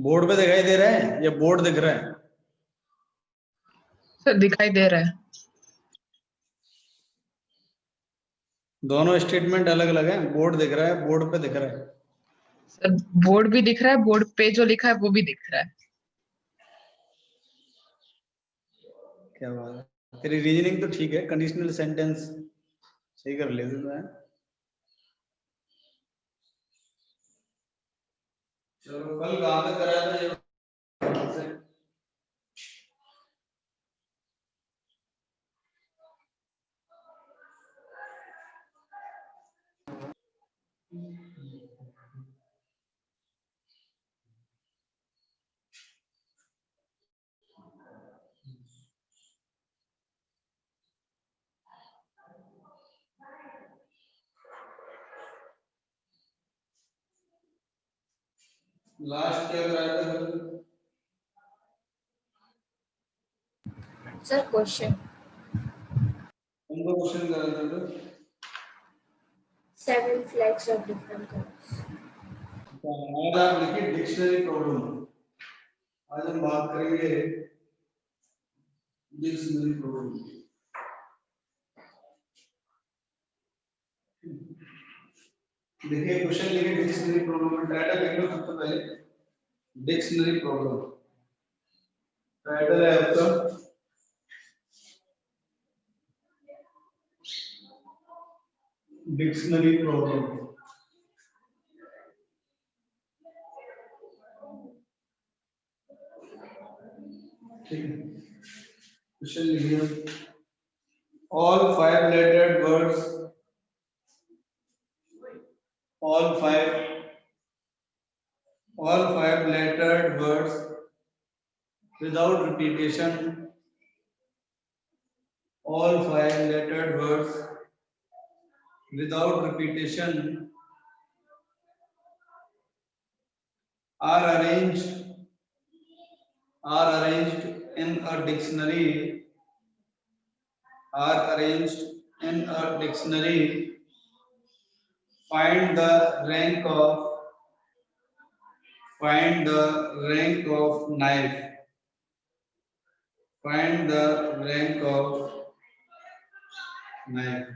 Board पे दिखाई दे रहा है या बोर्ड दिख रहा है? सर दिखाई दे रहा है। दोनों स्टेटमेंट अलग अलग हैं। बोर्ड दिख रहा है, बोर्ड पे दिख रहा है। सर बोर्ड भी दिख रहा है, बोर्ड पे जो लिखा है वो भी दिख रहा है। क्या बात है, तेरी रीजनिंग तो ठीक है, कंडीशनल सेंटेंस सही कर ले तू है। चलो कल कहाँ तक कराया था ये? लास्ट क्या कराया था कल? सर क्वेश्चन उनको क्वेश्चन कराया था तो 7 flags of different colors. आज आप लिखिए डिक्शनरी प्रॉब्लम। आज हम बात करेंगे डिक्शनरी प्रॉब्लम। देखिए क्वेश्चन लिखे डिक्शनरी प्रॉब्लम में टाइटल लिख लो सबसे पहले, डिक्शनरी प्रॉब्लम। टाइटल है आपका डिक्शनरी प्रॉब्लम। ठीक है, क्वेश्चन लिखिए all five lettered words, all five lettered words without repetition, all five lettered words without repetition are arranged in a dictionary, are arranged in a dictionary. Find the rank of knife. Find the rank of knife.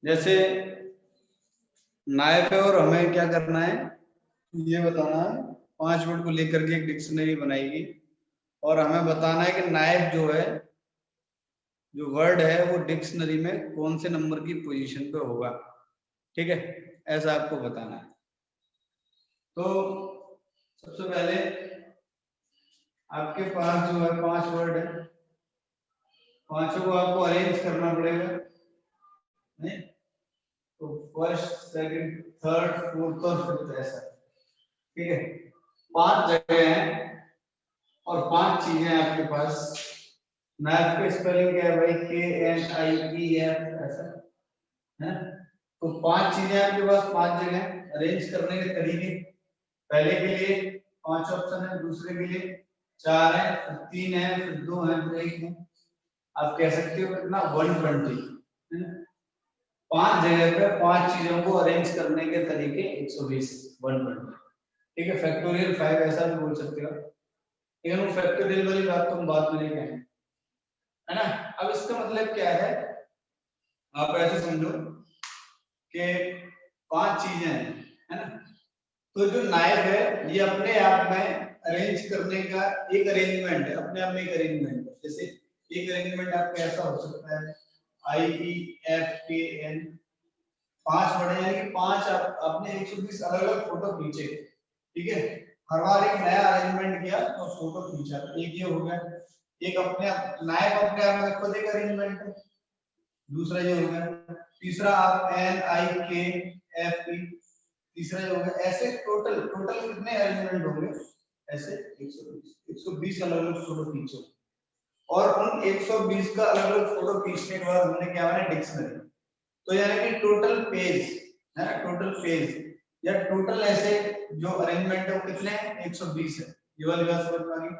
जैसे knife है और हमें क्या करना है ये बताना है। 5 वर्ड को लेकर के एक डिक्शनरी बनाएगी और हमें बताना है कि नाइफ जो है, जो वर्ड है वो डिक्शनरी में कौन से नंबर की पोजीशन पे होगा। ठीक है, ऐसा आपको बताना है। तो सबसे पहले आपके पास जो है 5 वर्ड है, पांचों को आपको अरेंज करना पड़ेगा। नहीं तो फर्स्ट, सेकंड, थर्ड, फोर्थ और फिफ्थ ऐसा। ठीक है, 5 जगह हैं और 5 चीजें आपके पास। नाइफ के स्पेलिंग क्या है भाई? KNIEF ऐसा है। तो 5 चीजें आपके पास, 5 जगह अरेंज करने के तरीके। पहले के लिए 5 ऑप्शन है, दूसरे के लिए 4 है, फिर 3 है, फिर 2 है, फिर 1 है। आप कह सकते हो कितना 120 है ना। 5 जगह पे 5 चीजों को अरेंज करने के तरीके 120 120। ठीक है, फैक्टोरियल 5 ऐसा भी बोल सकते हो, लेकिन वो फैक्टोरियल वाली बात तुम बाद में नहीं कहेंगे, है ना। अब इसका मतलब क्या है, आप ऐसे समझो कि 5 चीजें हैं, है ना। तो जो नाइफ है ये अपने आप में अरेंज करने का एक अरेंजमेंट है, अपने आप में एक अरेंजमेंट है। जैसे एक अरेंजमेंट आपका ऐसा हो सकता है IEFKN, 5 बड़े यानी कि 5 आपने 120 अलग अलग फोटो खींचे। ठीक है, हर बार एक नया अरेंजमेंट किया और फोटो खींचा। एक ये हो गया, एक अपने नाइफ अपने आप में खुद एक अरेंजमेंट है। दूसरा ये हो गया, तीसरा आप NIKFP, तीसरा ये हो गया। ऐसे टोटल कितने अरेंजमेंट होंगे? ऐसे 120 अलग अलग फोटो खींचो। और उन 120 का अलग अलग फोटो खींचने के बाद हमने क्या बनाया डिक्शनरी। तो यानी कि टोटल पेज है ना, टोटल पेज या टोटल ऐसे जो अरेंजमेंट है वो कितने हैं 120 है। ये वाली बात समझ में आ गई।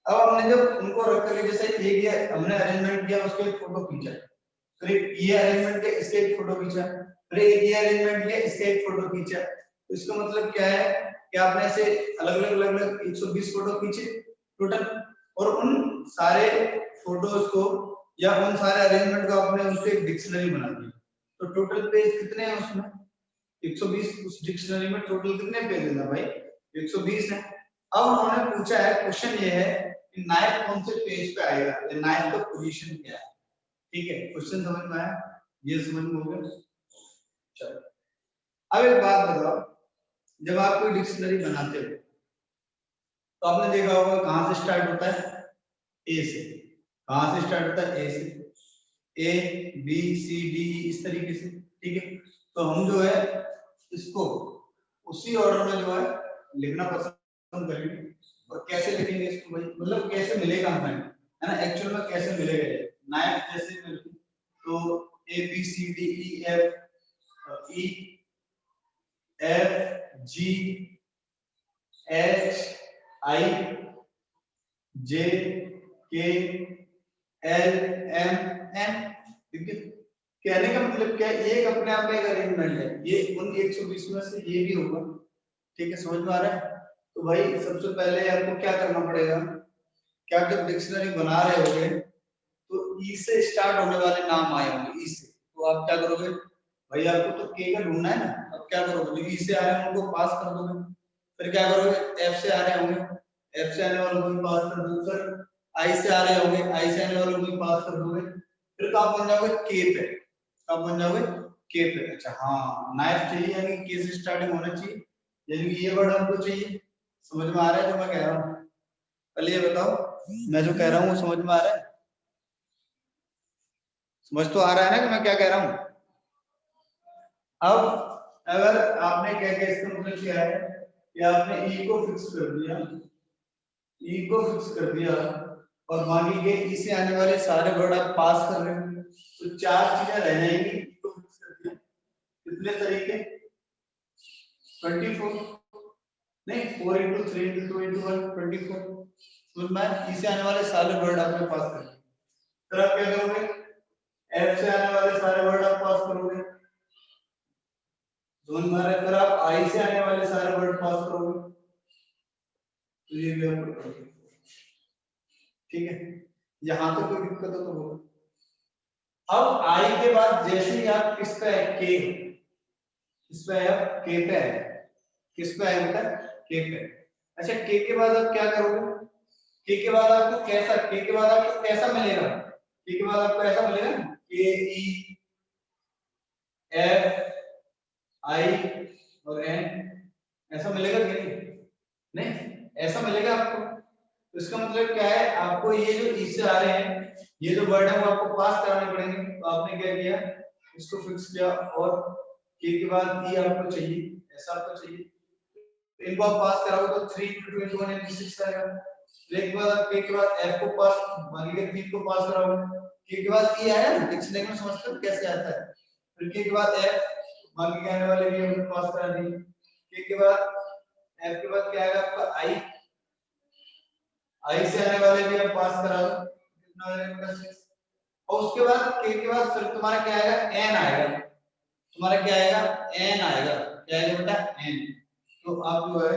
अब हमने जब उनको रख करके जैसे एक ये हमने अरेंजमेंट किया उसके एक फोटो खींचा, फिर एक ये अरेंजमेंट किया इसके एक फोटो खींचा, फिर एक ये अरेंजमेंट किया इसके एक फोटो खींचा। तो इसका मतलब क्या है कि आपने ऐसे अलग अलग 120 फोटो खींचे टोटल, और उन सारे फोटोज को या उन सारे अरेंजमेंट को आपने उसके एक डिक्शनरी बना दी। तो टोटल पेज कितने हैं उसमें 120, उस डिक्शनरी में टोटल कितने पेज है भाई 120 है। अब उन्होंने पूछा है, क्वेश्चन ये है कि नाइफ कौन से पेज पे आएगा, ये नाइफ का पोजीशन क्या है। ठीक है, क्वेश्चन समझ में आया, ये समझ में हो गया। चलो अब एक बात बताओ, जब आप कोई डिक्शनरी बनाते हो तो आपने देखा होगा कहां से स्टार्ट होता है, ए से। कहां से स्टार्ट होता है, ए से, ए बी सी डी इस तरीके से। ठीक है, तो हम जो है इसको उसी ऑर्डर में जो है लिखना पसंद करेंगे। और कैसे लिखेंगे इसको भाई, मतलब कैसे मिलेगा हमें, है ना, एक्चुअल में कैसे मिलेगा ये नाइफ जैसे मिलती। तो A B C D E F G H I J K L M N. ठीक है, कहने का मतलब क्या है, ये एक अपने आप में एक अरेंजमेंट है, ये उन 120 में से ये भी होगा। ठीक है, समझ में आ रहा है। तो भाई सबसे पहले आपको क्या करना पड़ेगा, क्या जब डिक्शनरी बना रहे होगे तो ई से स्टार्ट होने वाले नाम आए होंगे, ई से, तो आप क्या करोगे भाई, आपको तो के का ढूंढना है ना। अब क्या करोगे, जो ई से आ रहे हैं उनको पास कर दोगे। फिर क्या करोगे, एफ से आ रहे होंगे, एफ से आने वालों को भी पास कर दोगे। फिर आई से आ रहे होंगे, आई से आने वालों को भी पास कर दोगे। फिर तो आप बन जाओगे के पे, आप बन जाओगे के पे। अच्छा हाँ, नाइफ चाहिए यानी के से स्टार्टिंग होना चाहिए, यानी ये वर्ड हमको चाहिए। समझ में आ रहा है जो मैं कह रहा हूँ, पहले ये बताओ मैं जो कह रहा हूँ वो समझ में आ रहा है, समझ तो आ रहा है ना कि मैं क्या कह रहा हूँ। अब अगर आपने क्या क्या इसका मतलब क्या है कि आपने ई को फिक्स कर दिया, ई को फिक्स कर दिया और बाकी के ई से आने वाले सारे वर्ड आप पास कर रहे हो, तो चार चीजें रह जाएंगी। ई को फिक्स कर दिया, कितने तरीके 24, नहीं 4 into 3 into 2 into 1 24। समझ में ई से आने वाले सारे वर्ड आपने पास कर दिए। फिर आप क्या करोगे, एफ से आने वाले सारे वर्ड आप पास करोगे, जोन मारे। फिर आप आई से आने वाले सारे वर्ड पास करोगे, तो ये भी आप करोगे। ठीक है, यहां तो कोई दिक्कत हो तो बोलो। अब आई के बाद जैसे ही आप किस पे है, के, किस पे है आप, के पे है, किस पे है बेटा, के पे। अच्छा के के बाद आप क्या करोगे, के के बाद आपको कैसा, के के बाद आपको कैसा मिलेगा, के के बाद आपको ऐसा मिलेगा के ई एफ आई और एन, ऐसा मिलेगा कि नहीं, ऐसा मिलेगा आपको। तो इसका मतलब क्या है, आपको ये जो इससे आ रहे हैं ये जो वर्ड है वो आपको पास कराने पड़ेंगे। तो आपने क्या किया, इसको फिक्स किया और के के बाद ई आपको चाहिए, ऐसा आपको चाहिए, इनको आप पास कराओगे तो 3 into 21 into 6 आएगा। फिर एक बार आप के बाद एफ को पास, बाकी के 3 को पास कराओगे, के बाद ई आया ना, डिक्शनरी में समझते हो कैसे आता है। फिर के बाद एफ, बाकी के आने वाले भी हमने पास करा दिए। के बाद एफ के बाद क्या आएगा आपका आई, आई से आने वाले भी आप पास करा दो, कितना आएगा 6। और उसके बाद के बाद फिर तुम्हारा क्या आएगा, एन आएगा, तुम्हारा क्या आएगा, एन आएगा, क्या आएगा बेटा, एन। तो आप जो है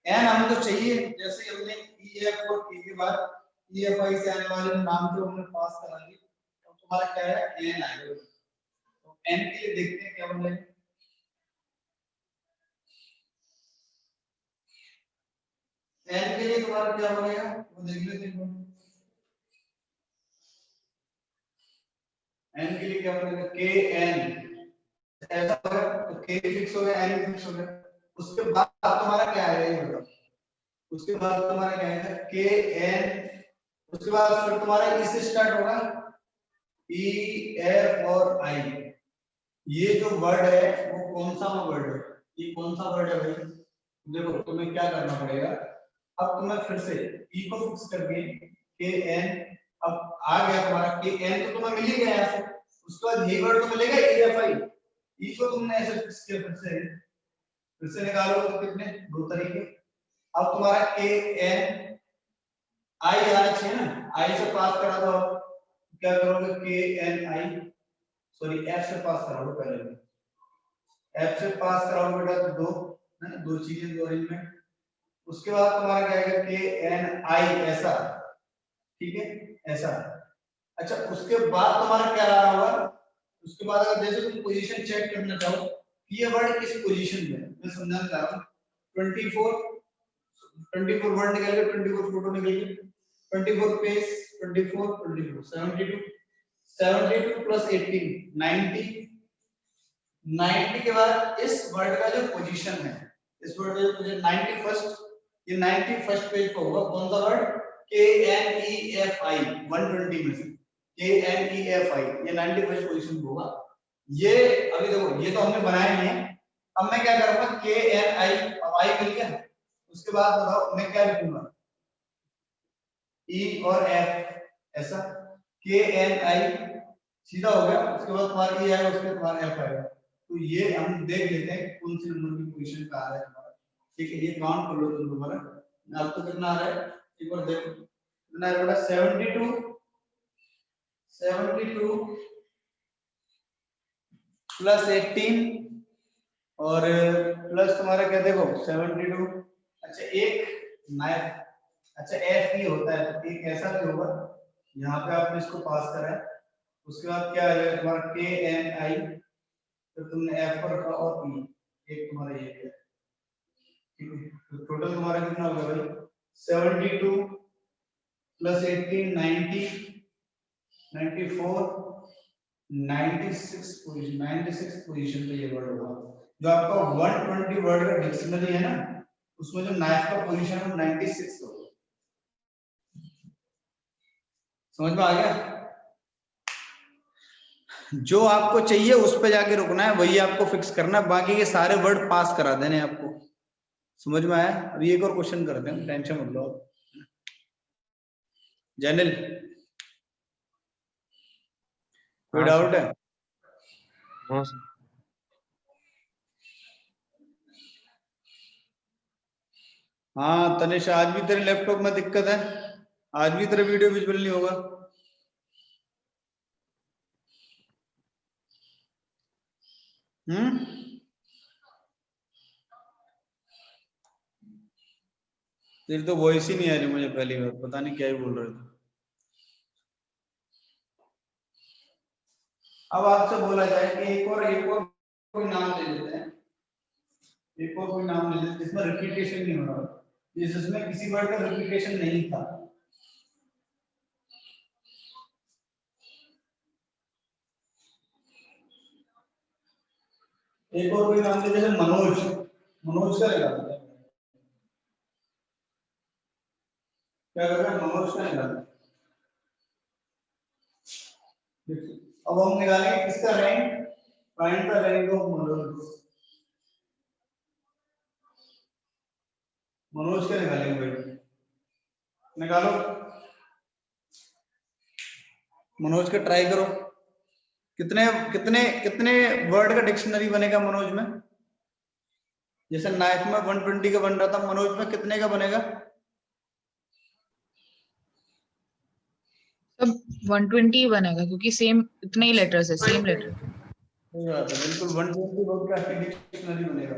एन हमको चाहिए, जैसे हमने ई एफ और के के बाद ई एफ आई से आने वाले नाम को हमने पास करा दिए, तो तुम्हारा क्या है, एन आएगा। तो एन के लिए देखते हैं क्या बनेगा, एन के लिए तुम्हारा क्या बनेगा वो देख लेते हैं। एन के लिए क्या बनेगा, के एन, ऐसा होगा तो के फिक्स हो गया, एन फिक्स हो गया। उसके बाद तुम्हारा क्या आएगा ये बताओ, उसके बाद तुम्हारा क्या आएगा, के एन, उसके बाद फिर तुम्हारा ई से स्टार्ट होगा, ई एफ और आई। ये जो वर्ड है वो कौन सा वर्ड है, ये कौन सा वर्ड है भाई, देखो तुम्हें क्या करना पड़ेगा। अब तुम्हें फिर से ई को फिक्स कर दिए, के एन, अब आ गया तुम्हारा के एन तो तुम्हें मिल ही गया यहाँ से, उसके बाद ये वर्ड तो मिलेगा ई एफ आई, ई को तुमने ऐसे फिक्स किया, फिर से निकालो तो कितने, दो तरीके। अब तुम्हारा के एन आई आना चाहिए ना, आई से पास करा दो, क्या करोगे के एन आई, सॉरी एफ से पास कराओगे पहले, एफ से पास कराओगे बेटा तो दो है ना, दो चीजें, दो अरेंजमेंट। उसके बाद तुम्हारा क्या आएगा के एन आई ऐसा, ठीक है ऐसा। अच्छा उसके बाद तुम्हारा क्या रहा होगा, उसके बाद अगर जैसे तुम पोजीशन चेक करना चाहो कि ये वर्ड किस पोजीशन में है, मैं समझाना चाह रहा हूं। 24 वर्ड निकल गए, 24 फोटो निकल गए, 24 पेज, 24 24 72 72 प्लस 18 90, 90 के बाद इस वर्ड का जो पोजीशन है, इस वर्ड का जो पोजीशन 91st, ये 91st पेज पर होगा कौन सा वर्ड, के एन ई एफ आई, 120 में से के एन ई एफ आई, ये 91st पोजीशन पे होगा। ये अभी देखो ये तो हमने बनाया नहीं है, अब मैं क्या करूंगा के एन आई, अब आई मिल गया, उसके बाद बताओ मैं क्या लिखूंगा, ई और एफ ऐसा, के एन आई सीधा हो गया, उसके बाद तुम्हारा ई आएगा, उसके बाद तुम्हारा एफ आएगा। तो ये हम देख लेते हैं कौन सी नंबर की पोजीशन पे आ रहा है तुम्हारा, ठीक है ये काउंट कर लो तुम दोबारा, आपको कितना आ रहा है एक बार देखो, कितना आ रहा है बेटा 72 प्लस 18 और प्लस तुम्हारा क्या देखो 72, अच्छा एक नाइफ, अच्छा एफ ही होता है तो एक ऐसा भी होगा, यहाँ पे आपने इसको पास करा है, उसके बाद क्या आ जाएगा तुम्हारा के एन आई, तो तुमने एफ पर रखा और ई, एक तुम्हारा ये है, ठीक है तो टोटल तुम्हारा कितना होगा भाई 72 प्लस 18 90 94 96 पोजीशन पे ये वर्ड होगा, जो आपका 120 वर्ड का डिक्शनरी है ना, उसमें जो नाइफ का पोजीशन है 96 होगा, समझ में आ गया। जो आपको चाहिए उस पे जाके रुकना है, वही आपको फिक्स करना है, बाकी के सारे वर्ड पास करा देने आपको, समझ में आया। अभी एक और क्वेश्चन करते हैं, टेंशन मत लो। जैनिल कोई डाउट है? हाँ सर। हाँ तनिष, आज भी तेरे लैपटॉप में दिक्कत है, आज भी तेरा वीडियो विजुअल नहीं होगा। तेरी तो वॉइस ही नहीं आ रही मुझे, पहली बार पता नहीं क्या ही बोल रहे थे। अब आपसे बोला जाए कि एक और कोई नाम ले लेते हैं, एक और कोई नाम ले लेते हैं जिसमें रिपीटेशन नहीं हो रहा, जिसमें किसी वर्ड का रिपीटेशन नहीं था। एक और कोई नाम ले, जैसे मनोज, मनोज का निकालते हैं, क्या कर रहे हैं मनोज का निकालते हैं। अब हम निकालेंगे किसका rank, find the rank of Manoj, Manoj का निकालेंगे भाई, निकालो मनोज का, ट्राई करो कितने कितने कितने वर्ड का डिक्शनरी बनेगा मनोज में, जैसे नाइफ में 120 का बन रहा था, मनोज में कितने का बनेगा? सब 120 बनेगा क्योंकि सेम इतने ही लेटर्स है, सेम लेटर। सही बात है, बिल्कुल 120 वर्ड का आपकी डिक्शनरी बनेगा,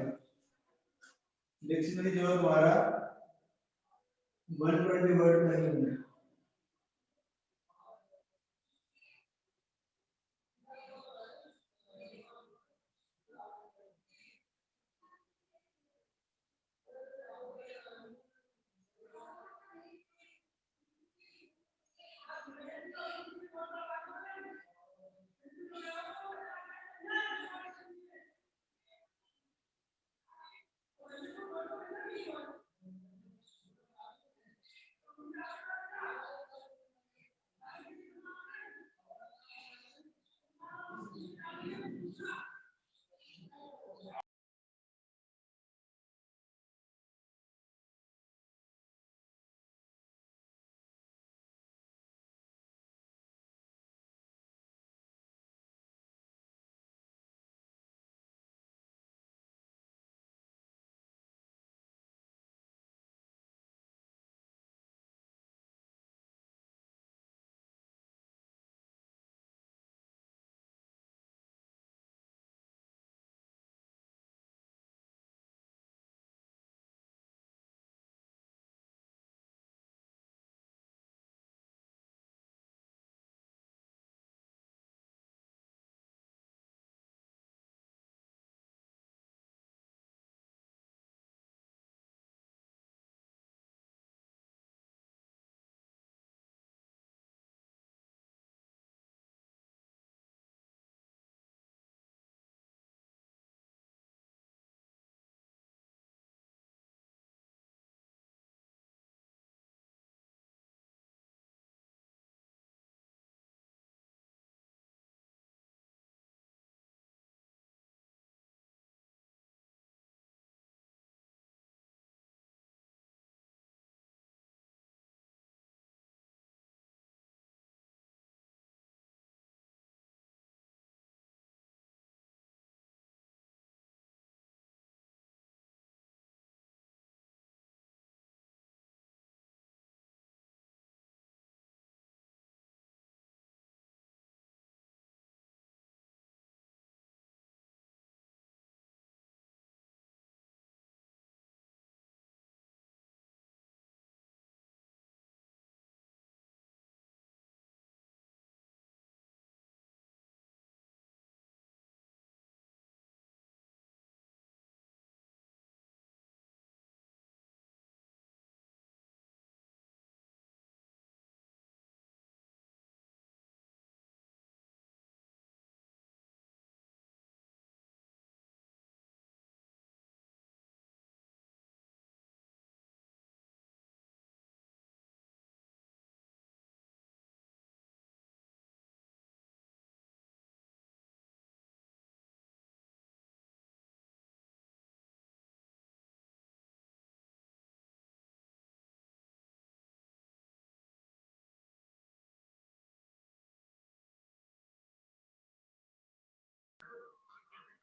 डिक्शनरी जो है तुम्हारा 120 वर्ड का ही बनेगा।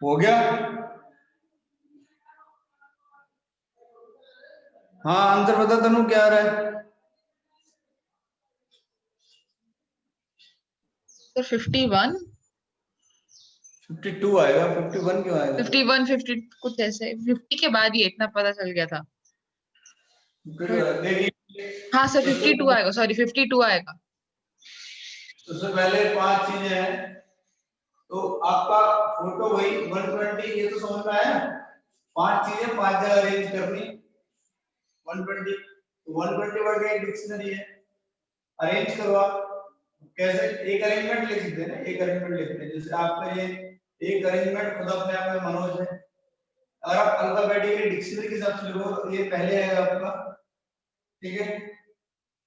हो गया? हाँ आंसर बता तनु, क्या आ रहा है? तो 51 52 आएगा, 51 क्यों आएगा? 51 50 कुछ ऐसे 50 के बाद ही इतना पता चल गया था। फिर देखिए, हाँ सर उससे 52 आएगा, सॉरी 52 आएगा। उससे पहले 5 चीजें हैं, तो आपका फोटो वही 120, ये तो समझ में आया ना? 5 चीजें 5 जगह अरेंज करनी, 120, 120 वर्ड का एक डिक्शनरी है, अरेंज करो आप। कैसे? एक अरेंजमेंट लिख देते हैं ना, एक अरेंजमेंट लिखते हैं, जैसे आपका ये एक अरेंजमेंट खुद अपने आप में मनोज है। अगर आप अल्फाबेटिकली डिक्शनरी के हिसाब से लिखो तो ये पहले आएगा आपका, ठीक है?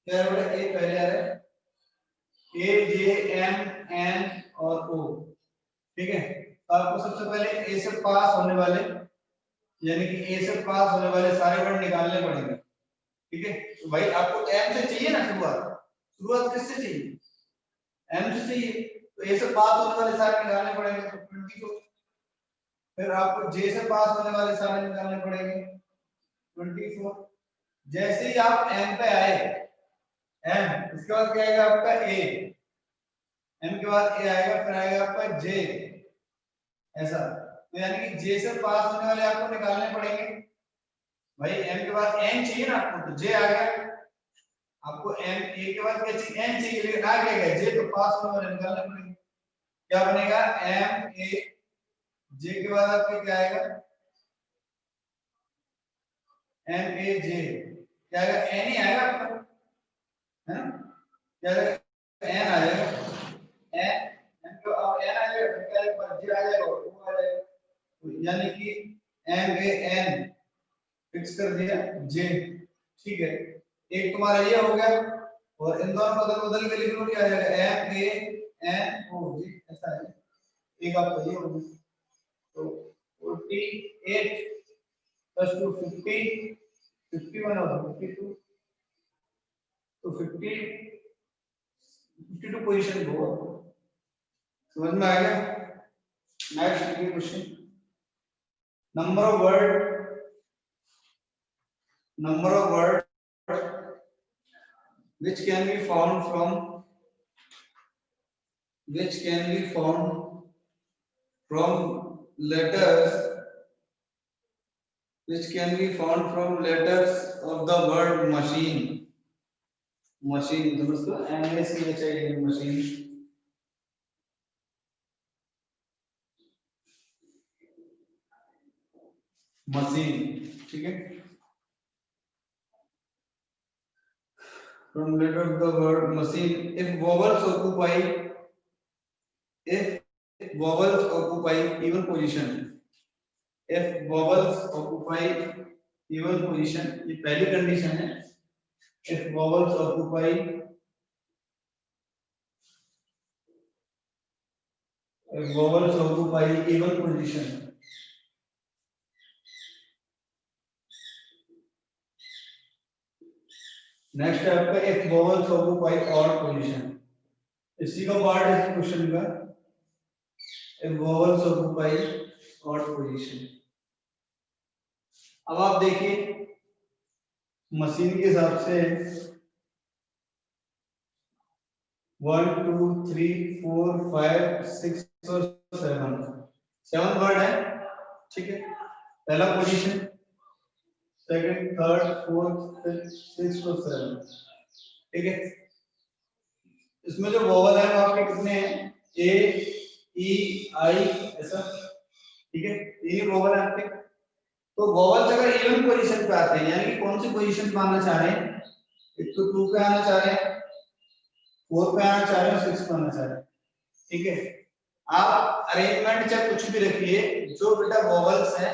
क्या है? ए पहले आ रहा है, ए जे एम एन और ओ, ठीक है? तो आपको सबसे पहले ए से पास होने वाले, यानी कि ए से पास होने वाले सारे वर्ड निकालने पड़ेंगे, ठीक है? तो भाई आपको एम से चाहिए ना शुरुआत, शुरुआत किससे चाहिए? एम से चाहिए, तो ए से पास होने वाले सारे निकालने पड़ेंगे, तो 20 को। फिर आपको जे से पास होने वाले सारे निकालने पड़ेंगे, 24। जैसे ही आप एम पे आए, एम उसके बाद क्या आएगा आपका ए, एम के बाद ए आएगा, फिर आएगा आपका जे, ऐसा। तो यानी कि जे से पास होने वाले आपको निकालने पड़ेंगे। भाई एम के बाद एन चाहिए ना आपको, तो जे आ गया, आपको एम ए के बाद क्या चाहिए? एन चाहिए, लेकिन आ गया जे, तो पास होने वाले निकालने पड़ेंगे। क्या बनेगा? एम ए जे के बाद आपके क्या आएगा? एम ए जे, क्या आएगा? एन ही आएगा आपका, है ना? क्या आएगा? एन आ जाएगा, एन, एन को अब एन आ जाएगा, फिर क्या आएगा? जे आ जाएगा, ओ आ जाएगा, तो यानी कि एम ए एन फिक्स कर दिया, जे, ठीक है? एक तुम्हारा ये हो गया, और इन दोनों बदल बदल के लिख लो, क्या आ जाएगा? एम ए एन ओ जी, ऐसा है। एक आपका ये हो गया, तो 48 प्लस 2 50, 51 और 52, तो 52 पोजीशन को समझ में आ गया? Next question, number of word which can be found from letters of the word machine. Machine दोस्तों, MACHIN मशीन, मशीन, ठीक है? From letter of the word machine, if vowels occupy even position, if vowels occupy even position, ये पहली condition है। if vowels occupy even position, next है आपका if vowels occupy odd position, इसी का part है इस क्वेश्चन का, if vowels occupy odd position। अब आप देखिए मशीन के हिसाब से 1 2 3 4 5 6 और 7 वर्ड है, ठीक है? पहला position, second, third, fourth, fifth, sixth और 7, ठीक है? इसमें जो वोवल है वो आपके कितने हैं? ए ई आई, ऐसा, ठीक है? ये वोवल है आपके। तो वोवल्स अगर इवन पोजीशन पे आते हैं, यानी कि कौन सी पोजीशन पे आना चाह रहे हैं? एक तो 2 पे आना चाह रहे हैं, 4 पे आना चाह रहे हैं, 6 पे आना चाह रहे हैं, ठीक है? आप अरेंजमेंट चाहे कुछ भी रखिए, जो बेटा वोवल्स हैं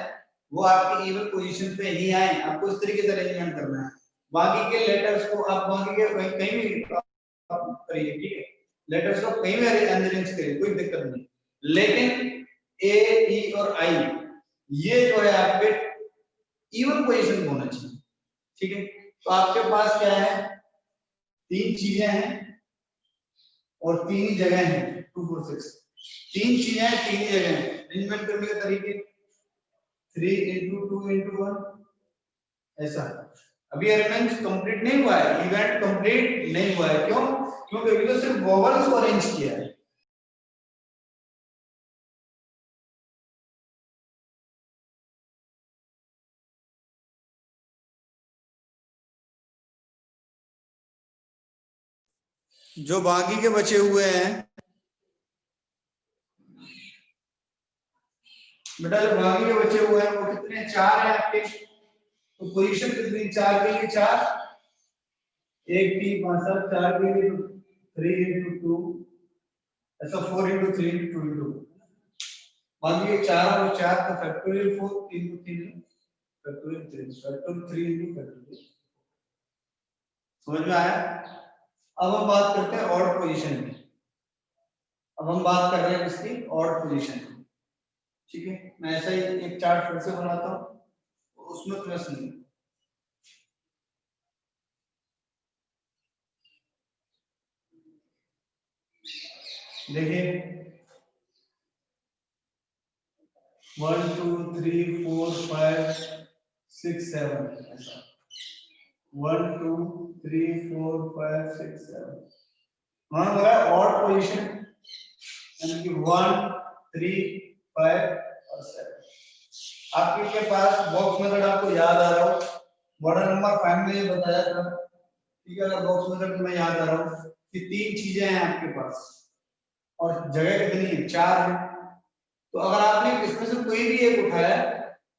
वो आपके इवन पोजीशन पे ही आए, आपको इस तरीके से अरेंजमेंट करना है। बाकी के लेटर्स को आप बाकी के कहीं भी करिए, ठीक है? लेटर्स को कहीं भी अरेंज करिए, कोई दिक्कत नहीं, लेकिन ए ई और आई ये जो है आपके इवन पोजीशन में होना चाहिए, ठीक है? तो आपके पास क्या है? 3 चीजें हैं और 3 ही जगह हैं, 2 4 6, 3 चीजें हैं, 3 ही जगह हैं। अरेंजमेंट करने के तरीके 3 into 2 into 1 ऐसा। अभी अरेंजमेंट कंप्लीट नहीं हुआ है, इवेंट कंप्लीट नहीं हुआ है। क्यों? क्योंकि अभी तो सिर्फ वोवेल्स को अरेंज किया है। जो बाकी के बचे हुए हैं बेटा, जो बाकी के बचे हुए हैं वो कितने? 4 है आपके। तो पोजीशन कितनी? 4 के लिए 4, 1 3 5 7, 4 के लिए 3 into 2 ऐसा 4 into 3 into 2 into मान लीजिए 4 और 4 का फैक्टोरियल 4, 3 को 3 फैक्टोरियल 3, फैक्टोरियल 3 into फैक्टोरियल। समझ में आया? अब हम बात करते हैं ऑड पोजीशन की। अब हम बात कर रहे हैं इसकी ऑड पोजीशन की। ठीक है, मैं ऐसा ही एक चार्ट फिर से बनाता हूं, उसमें प्रश्न नहीं। देखिए 1 2 3 4 5 6 7 ऐसा 1 2 3 4 5 6 7 मान हो रहा है ऑड पोजीशन, यानी कि 1 3 5 और 7। आपके पास बॉक्स मेथड आपको याद आ रहा हो, मॉडल नंबर 5 में ये बताया था। ठीक है, अगर बॉक्स मेथड में याद आ रहा हो कि 3 चीजें हैं आपके पास और जगह कितनी है? 4 है। तो अगर आपने इसमें से कोई भी एक उठाया,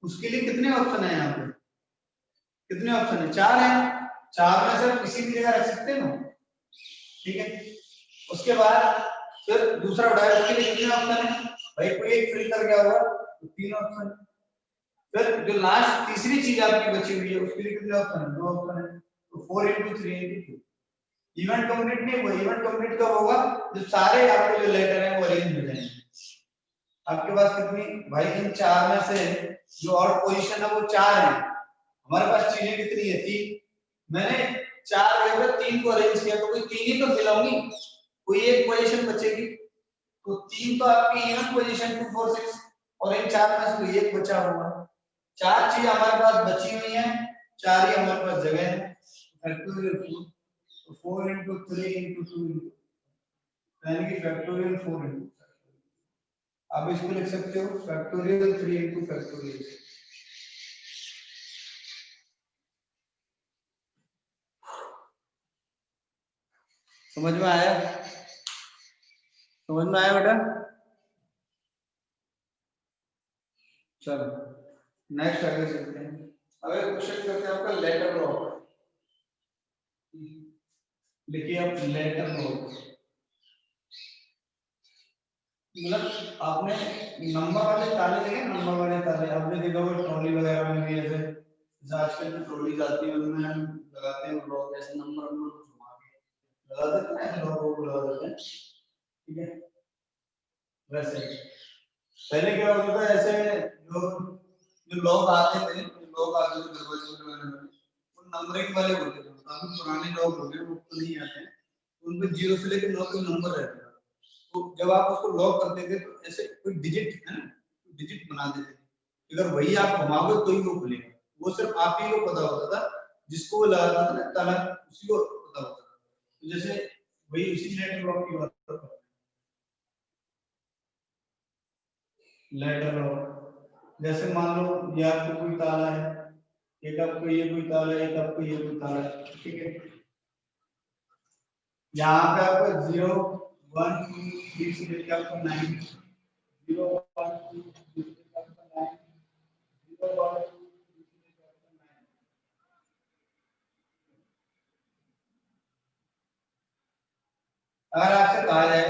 उसके लिए कितने ऑप्शन है? यहाँ पे कितने ऑप्शन है? 4 है। 4 में से किसी भी जगह रख सकते हैं ना। ठीक है, उसके बाद फिर दूसरा उठाया, उसके लिए कितने ऑप्शन है? भाई कोई एक फिल्टर क्या होगा तो 3 ऑप्शन। फिर जो लास्ट तीसरी चीज आपकी बची हुई है, उसके लिए कितने ऑप्शन है? 2 ऑप्शन है। तो 4 into 3 into 2। इवेंट कंप्लीट नहीं हुआ। इवेंट कंप्लीट कब होगा? जब सारे आपके जो लेटर हैं वो अरेंज हो जाएंगे। आपके पास कितनी? भाई इन 4 में से जो ऑड पोजीशन है वो 4 है। हमारे पास चीजें कितनी है? 3। मैंने 4 जगह पर 3 को अरेंज किया, तो कोई 3 ही तो मिलाऊंगी, कोई एक पोजीशन बचेगी। तो 3 तो आपकी इवन पोजीशन 2 4 6 और इन 4 में से कोई एक बचा हुआ। 4 चीजें हमारे पास बची हुई हैं, 4 ही हमारे पास जगह है। फैक्टोरियल 4, तो 4 into 3 into 2 into यानी कि फैक्टोरियल 4 into आप इसको लिख सकते हो फैक्टोरियल 3 into फैक्टोरियल। समझ में आया? समझ में आया बेटा? चलो नेक्स्ट आगे चलते हैं। अगर क्वेश्चन करते हैं आपका लेटर लॉक। लिखिए आप लेटर लॉक। मतलब आपने नंबर वाले ताले देखे, नंबर वाले ताले आपने देखा वो ट्रॉली वगैरह में भी ऐसे आजकल जो ट्रॉली आती है उनमें हम लगाते हैं लॉक, ऐसे नंबर नंबर को घुमा के लगा देते हैं, ऐसे लॉक को लगा देते हैं। ठीक है, वैसे पहले क्या होता था, ऐसे जो जो लोग आते थे, लोग आते थे दरवाजे वगैरह में, वो नंबरिंग वाले होते थे। काफी पुराने लोग हो गए, वो तो नहीं आते हैं, उन पे 0 से लेकर 9 तक नंबर रहता था। तो जब आप उसको लॉक करते थे तो ऐसे कोई डिजिट है ना, डिजिट बना देते थे। अगर वही आप घुमाओगे तो ही वो खुलेगा। वो सिर्फ आप ही को पता होता था, जिसको वो लगाता था ना ताला, उसी को पता होता था। तो जैसे वही उसी लेटर लॉक की बात करते हैं। लेटर लॉक जैसे मान लो ये आपको कोई ताला है, एक आपको ये कोई ताला है, एक आपको ये कोई ताला है। ठीक है, यहाँ पे आपको 0 1 2 3 से लेकर आपको 9, 0 1 2 3 से लेकर आपको 9, 0 1 2 3 से लेकर आपको 9। अगर आपसे कहा जाए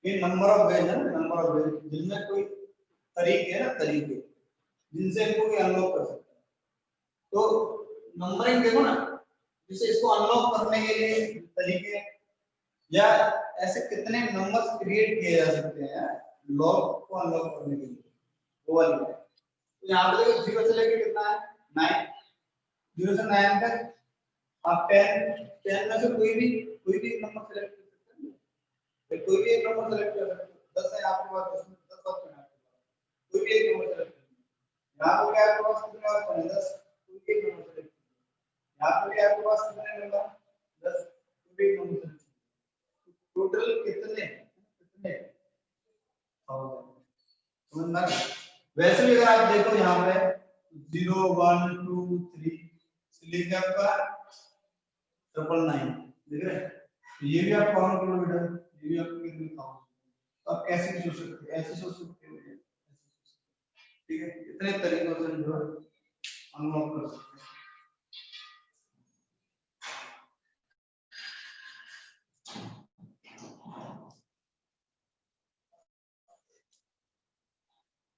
कि नंबर ऑफ वेज है, नंबर ऑफ वेज जिनमें कोई तरीके है ना, तरीके जिनसे इनको भी अनलॉक कर सकते हैं, तो नंबरिंग देखो ना, जैसे इसको अनलॉक करने के लिए तरीके या ऐसे कितने नंबर्स क्रिएट किए जा सकते हैं लॉक को अनलॉक करने के लिए, वो वाली है। तो यहाँ पे देखो 0 से लेके कितना है 9, 0 से 9 तक आप 10 में से कोई भी नंबर सेलेक्ट कर सकते हैं, कोई भी एक नंबर सेलेक्ट कर सकते हैं। 10 है आपके पास, 10 में 10 पास कोई भी एक नंबर सेलेक्ट करना। यहाँ पे आपके पास कितने ऑप्शन है? 10, कोई भी एक नंबर सेलेक्ट करना। यहाँ पे आपके पास कितने नंबर? 10, कोई भी एक नंबर सेलेक्ट करना। टोटल कितने कितने 1000 समझना। वैसे भी अगर आप देखो यहाँ पे 0 1 2 3 लिख दिया आपका 999 देख रहे हैं। तो ये भी आप काउंट करो बेटा, ये भी आपको कितने काउंट। तो आप कैसे भी सोच सकते हैं, ऐसे सोच सकते हो, ठीक है। इतने तरीकों से जो अनलॉक कर सकते हैं।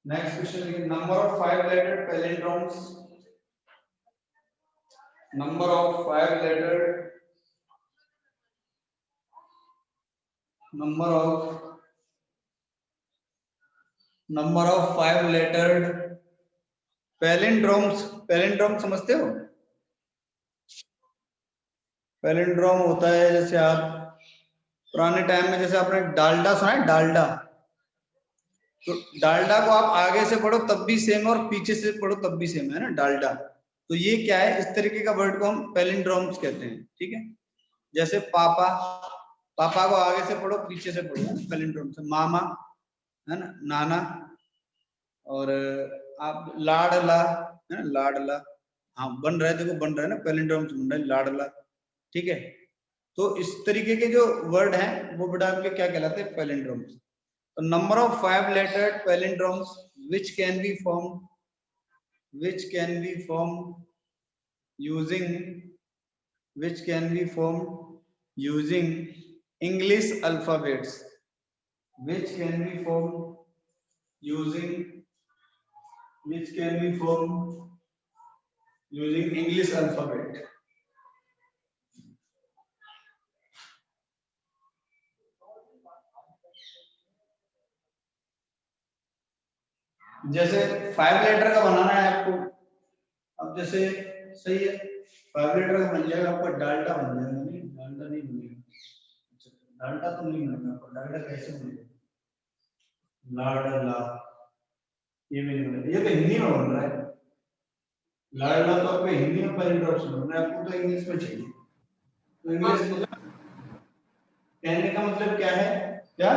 नेक्स्ट क्वेश्चन है number of 5 letter palindromes. Number of 5 letter number of 5 lettered palindromes. Palindrome समझते हो? पैलिंड्रोम होता है जैसे आप पुराने टाइम में जैसे आपने डालडा सुना है, डालडा। तो डालडा को आप आगे से पढ़ो तब भी सेम और पीछे से पढ़ो तब भी सेम है ना, डालडा। तो ये क्या है, इस तरीके का वर्ड को हम पैलिंड्रोम्स कहते हैं, ठीक है। जैसे पापा, पापा को आगे से पढ़ो पीछे से पढ़ो, पैलिंड्रोम से। मामा है ना, नाना। और आप लाडला है ना, लाडला। हाँ बन रहा है, देखो बन रहा है ना, पैलिंड्रोम्स बन रहा है, लाडला, ठीक है। तो इस तरीके के जो वर्ड हैं वो बेटा आपके क्या कहलाते हैं, पैलिंड्रोम्स। तो number of 5 lettered palindromes which can be formed using English alphabets, which can be formed using English alphabet। जैसे 5 लेटर का बनाना है आपको, अब जैसे सही है 5 लेटर का बन जाएगा आपका, डाल्टा बन जाएगा। नहीं डाल्टा नहीं बनेगा, डाल्टा तो नहीं बनेगा आपका। डाल्टा कैसे बनेगा? लाडला, ये भी नहीं बनेगा। ये तो हिंदी में बन रहा है लाडला, तो आपको हिंदी में पैलिंड्रोम बन रहा है, आपको तो इंग्लिश में चाहिए। तो इंग्लिश में कहने का मतलब क्या है, क्या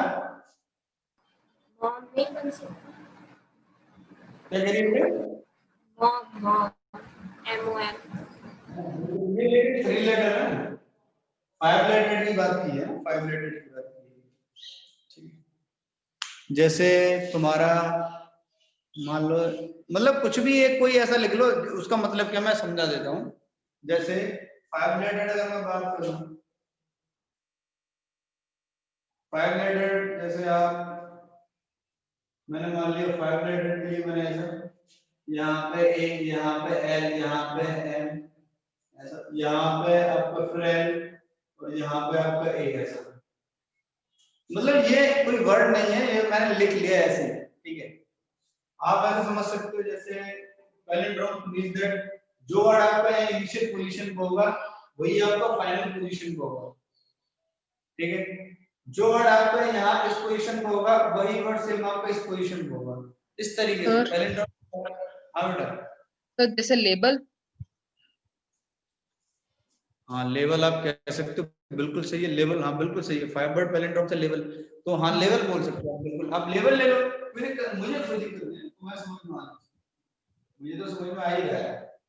मॉम नहीं बन सकता। क्या करिए? Mom MOM। ये लेटर 3 लेटर है, 5 लेटर की बात की है ना, 5 लेटर की बात की है, ठीक है। जैसे तुम्हारा मान लो, मतलब कुछ भी एक कोई ऐसा लिख लो, उसका मतलब क्या मैं समझा देता हूँ। जैसे 5 लेटर अगर मैं बात करूं, 5 लेटर जैसे आप, मैंने मान लिया 5 लेटर के लिए मैंने ऐसा, यहाँ पे ए, यहाँ पे एल, यहाँ पे एम, ऐसा, यहाँ पे आपका फिर एल, और यहाँ पे आपका ए, ऐसा। मतलब ये कोई वर्ड नहीं है, ये मैंने लिख लिया ऐसे, ठीक है। आप ऐसे समझ सकते हो जैसे पैलिंड्रोम मींस दैट जो वर्ड आपका इनिशियल पोजीशन पे होगा वही आपका फाइनल पोजीशन पे होगा, ठीक है। जो वर्ड आपका यहाँ इस पोजीशन पे होगा वही वर्ड सेम आपका इस पोजीशन पे होगा, इस तरीके से पैलिंड्रोम। हाँ बेटा। तो जैसे लेबल, हाँ लेवल आप कह सकते हो, बिल्कुल सही है लेवल, हाँ बिल्कुल सही है। 5 वर्ड पैलिंड्रोम से लेवल, तो हाँ लेवल बोल सकते हो आप, बिल्कुल आप लेवल ले लो। मुझे कोई दिक्कत नहीं, तुम्हें समझ में आ रहा है, मुझे तो समझ में आ ही रहा है,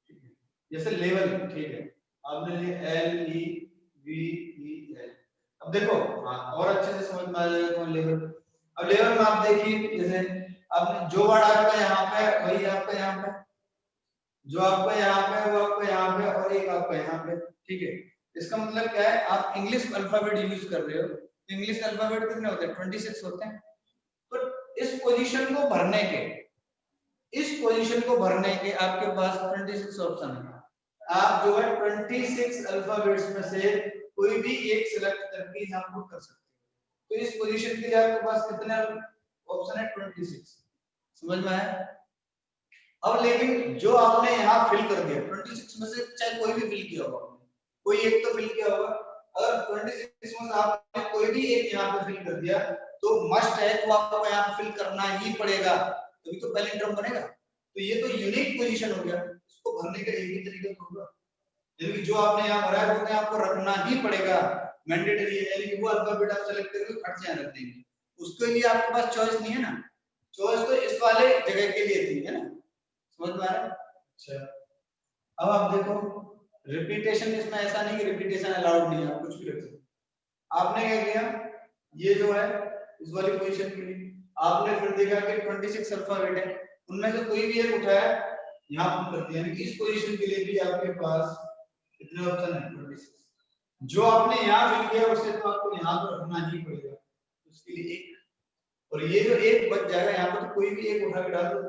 ठीक है। जैसे लेवल, ठीक है, आपने लिया LEVEL। अब देखो हाँ और अच्छे से समझ में आ जाएगा तुम्हें लेवल। अब लेवल में आप देखिए, जैसे आपने जो वर्ड आपका यहाँ पे वही आपका यहाँ पे, जो आपका यहाँ पे वो आपका यहाँ पे, और एक आपका यहाँ पे, ठीक है। इसका मतलब क्या है, आप इंग्लिश अल्फाबेट यूज कर रहे हो। इंग्लिश अल्फाबेट कितने होते हैं? 26 होते हैं। तो इस पोजीशन को भरने के, आपके पास 26 ऑप्शन है। आप जो है 26 अल्फाबेट्स में से कोई भी एक सिलेक्ट करके यहाँ पुट कर सकते हो। तो इस पोजीशन के लिए आपके पास कितने ऑप्शन है? 26। समझ में आया? अब लेकिन जो आपने यहाँ फिल कर दिया 26 में से, चाहे कोई भी फिल किया होगा, कोई एक तो फिल किया होगा, अगर 26 में से आपने कोई भी एक यहाँ पे फिल कर दिया तो मस्ट है, तो आपको यहाँ फिल करना ही पड़ेगा, तभी तो पैलिंड्रोम बनेगा। तो ये तो यूनिक पोजीशन हो गया, इसको भरने का एक ही तरीका होगा, यानी जो आपने यहाँ भरा है वो आपको रखना ही पड़ेगा, मैंडेटरी है, यानी कि वो अल्फाबेट आप सेलेक्ट करके खट से रख देंगे, उसके लिए आपके पास चॉइस नहीं है ना, चॉइस तो इस वाले जगह के लिए थी, है ना, समझ में आ रहा है? अच्छा, अब आप देखो रिपीटेशन, इसमें ऐसा नहीं कि रिपीटेशन अलाउड नहीं है, आप कुछ भी रख सकते। आपने क्या किया, ये जो है इस वाली पोजीशन के लिए आपने फिर देखा कि 26 अल्फाबेट है, उनमें से कोई भी एक उठाया यहाँ पर कर दिया, यानी कि इस पोजीशन के लिए भी आपके पास कितने ऑप्शन है, 26। जो आपने यहाँ फिल किया उससे तो आपको यहाँ पर रखना ही पड़ेगा, उसके लिए एक, और ये जो एक बच जाएगा यहाँ पर, तो कोई भी एक उठा के डाल दो,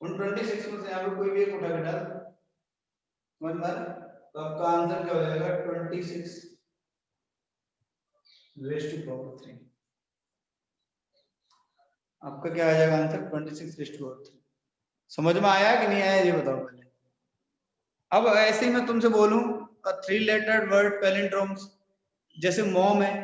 उन 26 में से यहाँ पे कोई भी एक उठा के डाल दो, समझ में आ रहा है? तो आपका आंसर क्या हो जाएगा, 26 रेज़ टू पावर 3। आपका क्या आ जाएगा आंसर, 26 रेज़ टू पावर 3। समझ में आया कि नहीं आया ये बताओ पहले। अब ऐसे ही मैं तुमसे बोलूं 3 लेटर्ड वर्ड पैलिंड्रोम्स, जैसे मॉम है,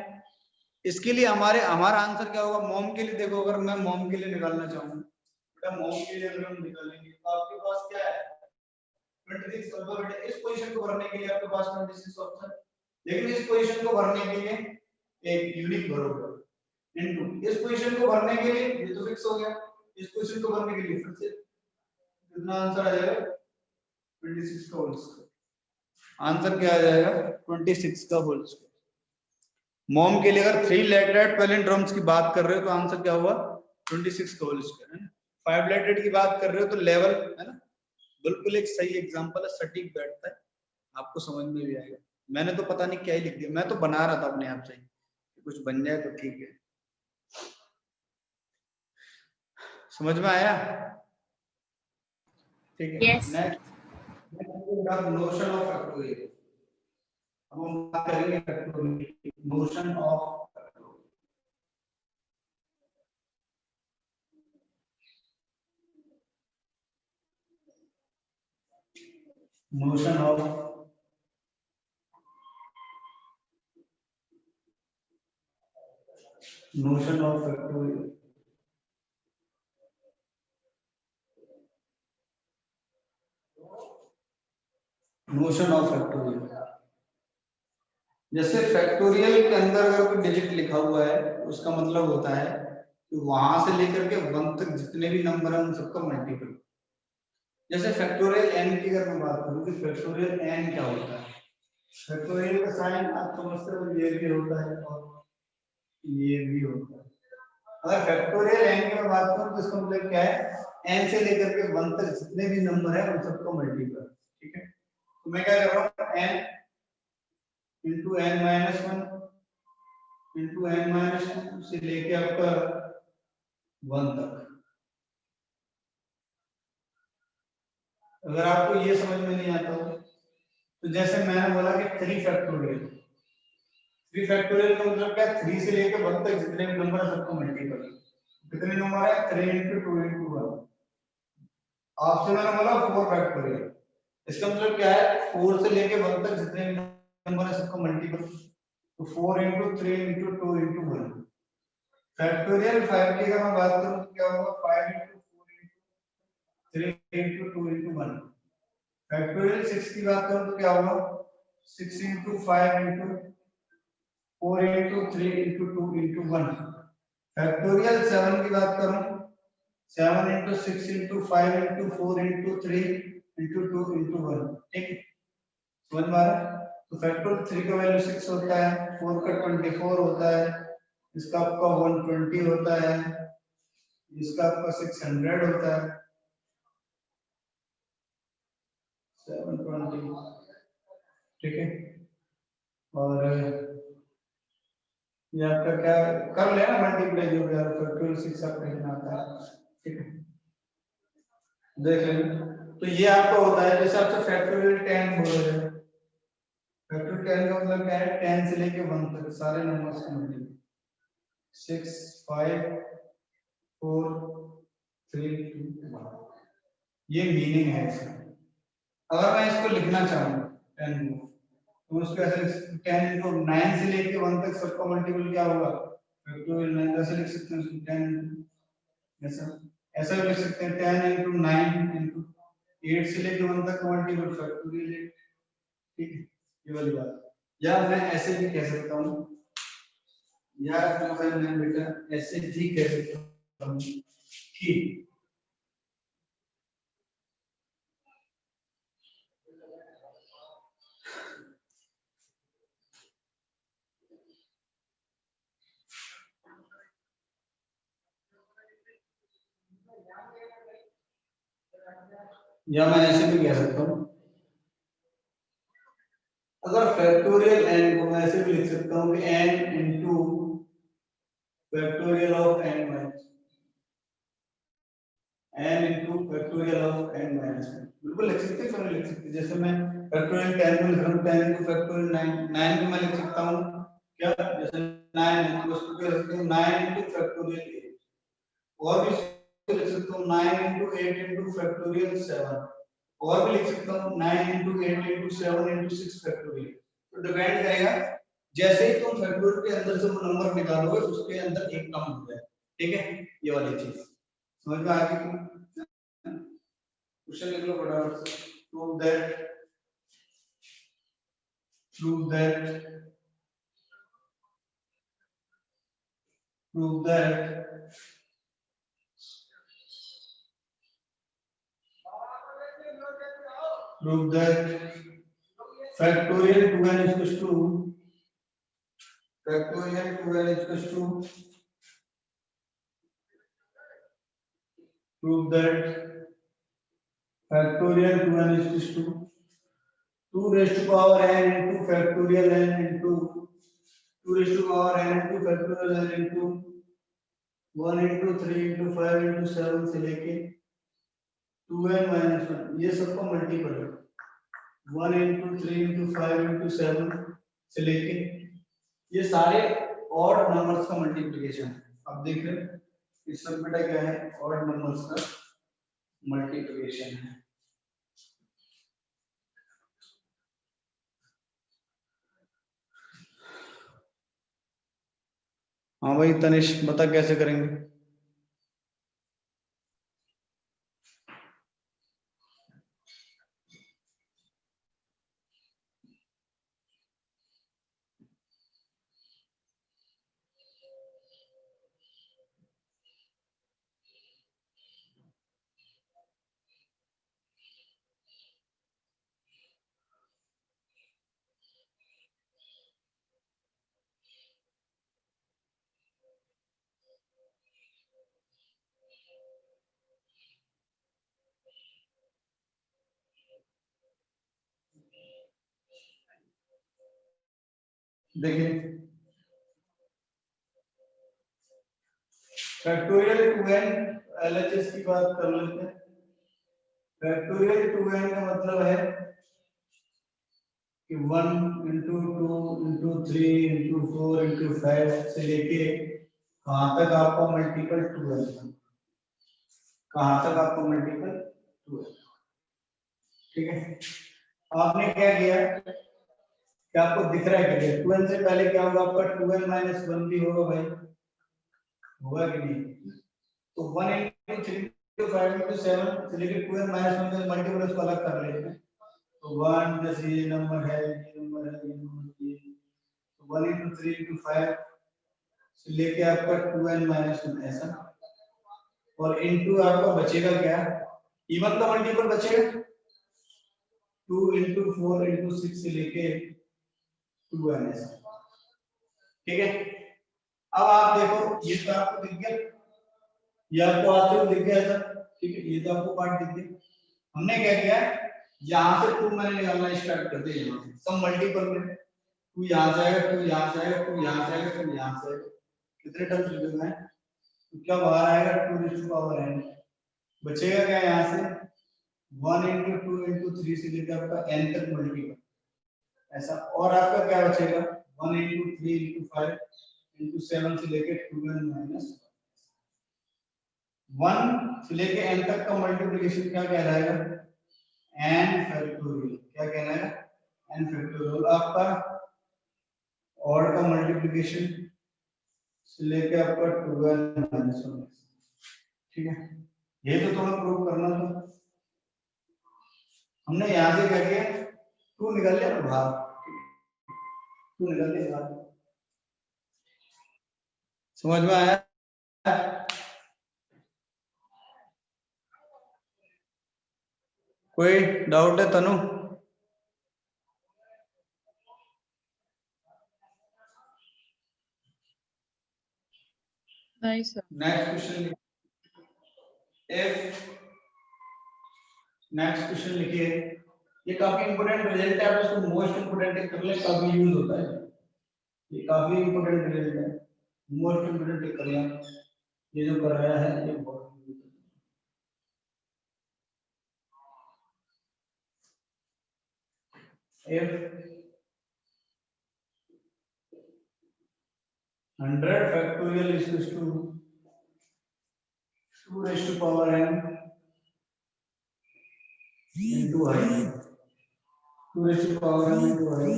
इसके लिए हमारा आंसर क्या होगा, मॉम के लिए देखो, अगर मैं मॉम के लिए निकालना चाहूँ, बेटा मॉम के लिए अगर हम निकालेंगे तो आपके पास क्या है, 26 अल्फाबेट है, इस पोजीशन को भरने के लिए आपके पास 26 ऑप्शन, लेकिन इस पोजीशन को भरने के लिए एक यूनिक भरोगे, इनटू इस पोजीशन को भरने के लिए ये तो फिक्स हो गया, इस पोजीशन को भरने के लिए फिर से कितना आंसर आ जाएगा, 26 का होल स्क्वायर। आंसर क्या आ जाएगा, 26 का होल स्क्वायर। मॉम के लिए अगर 3 लेटर्ड पैलिंड्रोम्स की बात कर रहे हो तो आंसर क्या हुआ, 26 का होल स्क्वायर, है ना। 5 लेटर्ड की बात कर रहे हो तो लेवल, है ना, बिल्कुल एक सही एग्जांपल है, सटीक बैठता है, आपको समझ में भी आएगा। मैंने तो पता नहीं क्या ही लिख दिया, मैं तो बना रहा था अपने आप से, कुछ बन जाए तो ठीक है। समझ में आया, ठीक है। Yes. Next notion of factorial, अब हम बात करेंगे factorial, notion of notion of factorial, notion of factorial, जैसे फैक्टोरियल के अंदर अगर कोई डिजिट लिखा हुआ है उसका मतलब होता है कि वहां से लेकर के 1 तक जितने भी नंबर हैं उन सबका मल्टीपल। जैसे फैक्टोरियल n की अगर मैं बात करूं कि फैक्टोरियल n क्या होता है, फैक्टोरियल का साइन आप समझते हो, ये भी होता है और ये भी होता है। अगर फैक्टोरियल n की मैं बात करूं तो इसका मतलब क्या है, n से लेकर के 1 तक जितने भी नंबर है उन सबका मल्टीपल, ठीक है। तो मैं क्या कर रहा हूं, n into n minus 1 into n minus 2 से लेके आपका 1 तक। अगर आपको ये समझ में नहीं आता हो तो जैसे मैंने बोला कि 3 फैक्टोरियल, 3 फैक्टोरियल का मतलब क्या, 3 से लेके 1 तक जितने भी नंबर है सबको मल्टीपल। कितने नंबर है, 3 into 2 into 1। आपसे मैंने बोला 4 फैक्टोरियल, इसका मतलब क्या है, 4 से लेके 1 तक जितने भी नंबर है सबको मल्टीपल, तो 4 into 3 into 2 into 1। फैक्टोरियल 5 की अगर मैं बात करूं तो क्या होगा, 5 into 4 into 3 into 2 into 1। Factorial 6 की बात करूं तो क्या होगा, 6 into 5 into 4 into 3 into 2 into 1। Factorial 7 की बात करूं, 7 into 6 into 5 into 4 into 3 into 2 into 1, ठीक है, समझ में आ रहा है। तो फैक्टोरियल 3 का वैल्यू 6 होता है, 4 का 24 होता है, इसका आपका 120 होता है, इसका आपका 600 होता है, 720, ठीक है। और ये आपका क्या कर लेना, मल्टीप्लाई जो भी आपका फैक्टोरियल 6 आपका कितना आता है, ठीक है, देख लेना। तो ये आपका होता है, जैसे आपसे फैक्टोरियल 10 बोल रहे हैं, फैक्टोरियल 10 का मतलब क्या है, 10 से लेके 1 तक सारे नंबर्स को मल्टीप्लाई, 6 5 4 3 2 1, ये मीनिंग है इसका। अगर मैं इसको लिखना चाहूँ 10 को, तो उसको ऐसे 10 into 9 से लेके 1 तक सबका मल्टीपल क्या होगा फैक्टोरियल 9 कैसे लिख सकते हैं उसको 10 ऐसा ऐसा भी लिख सकते हैं 10 into 9 into 8 से लेके 1 तक मल्टीपल फैक्टोरियल 8 ठीक है ये वाली बात या मैं ऐसे भी कह सकता हूँ या मैं बेटा ऐसे भी कह सकता हूँ कि या मैं ऐसे भी कह सकता हूँ अगर फैक्टोरियल n को मैं ऐसे भी लिख सकता हूँ कि n into factorial of n minus n into factorial of n minus बिल्कुल लिख सकते हैं क्यों नहीं लिख सकते जैसे मैं फैक्टोरियल 10 को लिख रहा हूँ 10 into फैक्टोरियल 9 9 को मैं लिख सकता हूँ क्या जैसे 9 into उसको क्या लिख सकते हैं 9 into फैक्टोरियल 8 और भी लिख सकता हूँ 9 into 8 into फैक्टोरियल 7 और भी लिख सकता हूँ 9 into 8 into 7 into 6 फैक्टोरियल तो डिपेंड करेगा जैसे ही तुम फैक्टोरियल के अंदर से वो नंबर निकालोगे उसके अंदर एक कम हो जाए ठीक है ये वाली चीज समझ में आ गई क्वेश्चन लिख लो फटाफट से prove that prove that prove that prove that factorial 2n is equals to factorial 2n is equals to prove that factorial 2n is equals to 2 raised to power n into factorial n into 2 raised to power n into factorial n into 1 into 3 into 5 into 7 से लेके 2n minus 1 ये सबका multiple है 1 into 3 into 5 into 7 से लेके ये सारे odd numbers का मल्टीप्लिकेशन है अब देख रहे हैं इस सब बेटा क्या है ऑड नंबर्स का मल्टीप्लिकेशन है हाँ भाई तनिष बता कैसे करेंगे देखिए फैक्टोरियल 2n एलएचएस की बात कर लेते हैं फैक्टोरियल 2n का मतलब है कि 1 into 2 into 3 into 4 into 5 से लेके कहां तक आपका मल्टीपल 2n कहां तक आपका मल्टीपल 2n ठीक है आपने क्या किया क्या आपको दिख रहा है क्या 2n से पहले क्या होगा आपका 2n minus 1 भी होगा भाई होगा कि नहीं तो 1 into 3 into 5 into 7 से लेके 2n minus 1 का मल्टीपल उसको अलग कर लेते हैं तो 1 जैसे ये नंबर है ये नंबर है ये नंबर ये तो 1 into 3 into 5 से लेके आपका 2n minus 1 ऐसा और इनटू आपका बचेगा क्या इवन का मल्टीपल बचेगा 2 into 4 into 6 से लेके 2n ऐसा ठीक है अब आप देखो ये तो आपको दिख गया ये आपको आते हुए दिख गया था ठीक है ये तो आपको पार्ट दिख गया हमने क्या किया यहाँ से 2 मैंने निकालना स्टार्ट कर दिया यहाँ से सब मल्टीपल में 2 यहाँ से आएगा 2 यहाँ से आएगा 2 यहाँ से आएगा 2 यहाँ से आएगा कितने टर्म्स लिखे हैं तो क्या बाहर आएगा 2 raised to power n बचेगा क्या यहाँ से 1 into 2 into 3 से लेकर आपका n तक मल्टीपल ऐसा और आपका क्या बचेगा 1 into 3 into 5 into 7 से लेकर 2n minus 1 से लेके n तक का मल्टीप्लिकेशन क्या कहलाएगा n फैक्टोरियल क्या कहलाएगा n फैक्टोरियल आपका ऑड का मल्टीप्लिकेशन से लेके आपका 12 माइनस 1, ठीक है। ये तो तुम्हें प्रूव करना था। हमने यहां से क्या किया, 2 निकाल लिया ना बाहर, 2 निकाल लिया बाहर। समझ में आया? कोई डाउट है तनु? नहीं sir. Next question, if next question लिखिए। ये काफी इंपॉर्टेंट रिजल्ट है, आप इसको मोस्ट इंपॉर्टेंट कर ले, काफी यूज होता है। ये काफी इंपॉर्टेंट रिजल्ट है, मोस्ट इंपॉर्टेंट कर लिया। ये जो कराया है ये बहुत if 100 factorial is equals to 2 raised to power n into I, 2 raised to power n into I,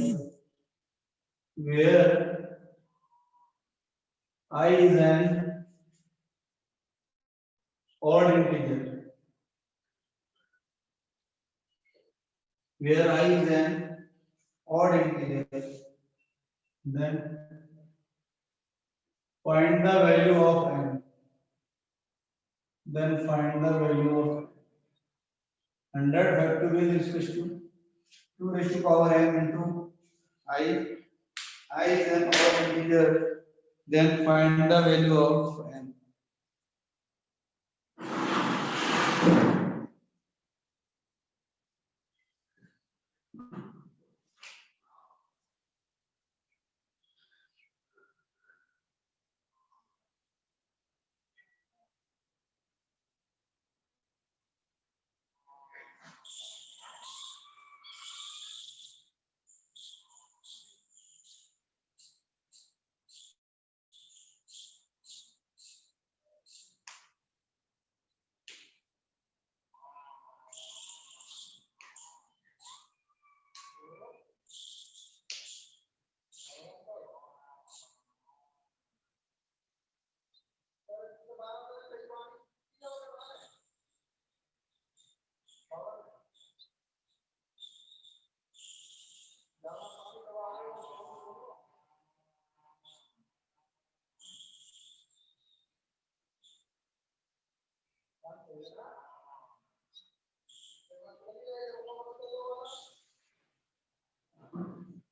where I is an odd integer, where I is an odd integer, then find the value of n, then find the value of 100 factorial is equals to 2 raised to power n into I is an odd integer, then find the value of n.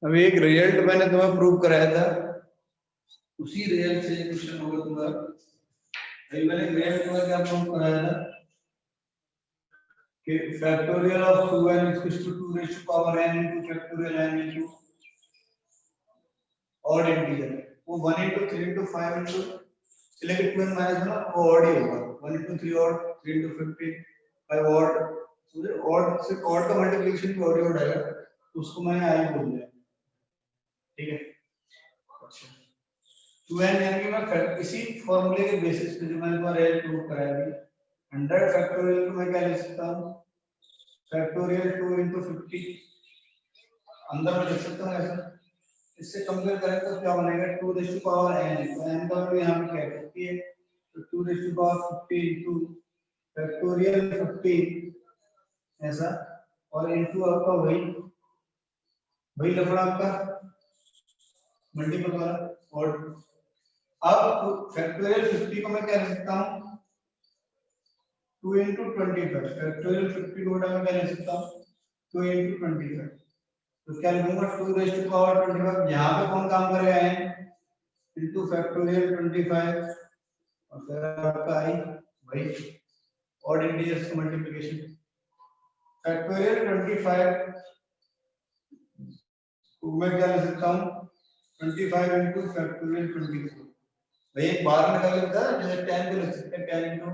अभी एक result मैंने तुम्हें prove कराया था, उसी result से question होगा तुम्हारा। अभी मैंने रिजल्ट तुम्हें क्या प्रूव कराया था कि factorial of 2n is equal to 2 raised to power n into factorial n into odd integer। वो 1 into 3 into 5 into लेकिन 2n माइनस ना वो odd ही होगा, 1 into 3 odd, 3 into 15 5 odd, समझे? odd से odd का मल्टीप्लिकेशन भी odd ही odd आएगा, उसको मैंने i बोल दिया, ठीक है। अच्छा 2n यानी कि मैं इसी फॉर्मूले के बेसिस पे जो मैंने तुम्हारा रिजल्ट प्रूव कराया अभी, 100 फैक्टोरियल को मैं क्या लिख सकता हूँ, फैक्टोरियल 2 into 50 अंदर में लिख सकता हूँ ऐसा। इससे कंपेयर करें तो क्या बनेगा, 2 raised to power n, तो n का वैल्यू यहाँ पे क्या है 50 है, तो 2 raised to power 50 into factorial 50 ऐसा, और इनटू आपका वही लफड़ा आपका मल्टीपल वाला। और अब फैक्टोरियल 50 को मैं क्या लिख सकता हूँ, 2 into 25, फैक्टोरियल 50 को मैं क्या लिख सकता हूँ, 2 into 25, तो क्या लिखूंगा 2 raised to power 25, यहाँ पे कौन काम करेगा n into फैक्टोरियल 25, और फिर आपका i वही ऑड इंटीजर्स का मल्टीप्लिकेशन। फैक्टोरियल 25 को मैं क्या लिख सकता हूँ, 25 into फैक्टोरियल 24, भाई एक बार में कर लेता है, जैसे 10 को लिख सकते हैं 10 into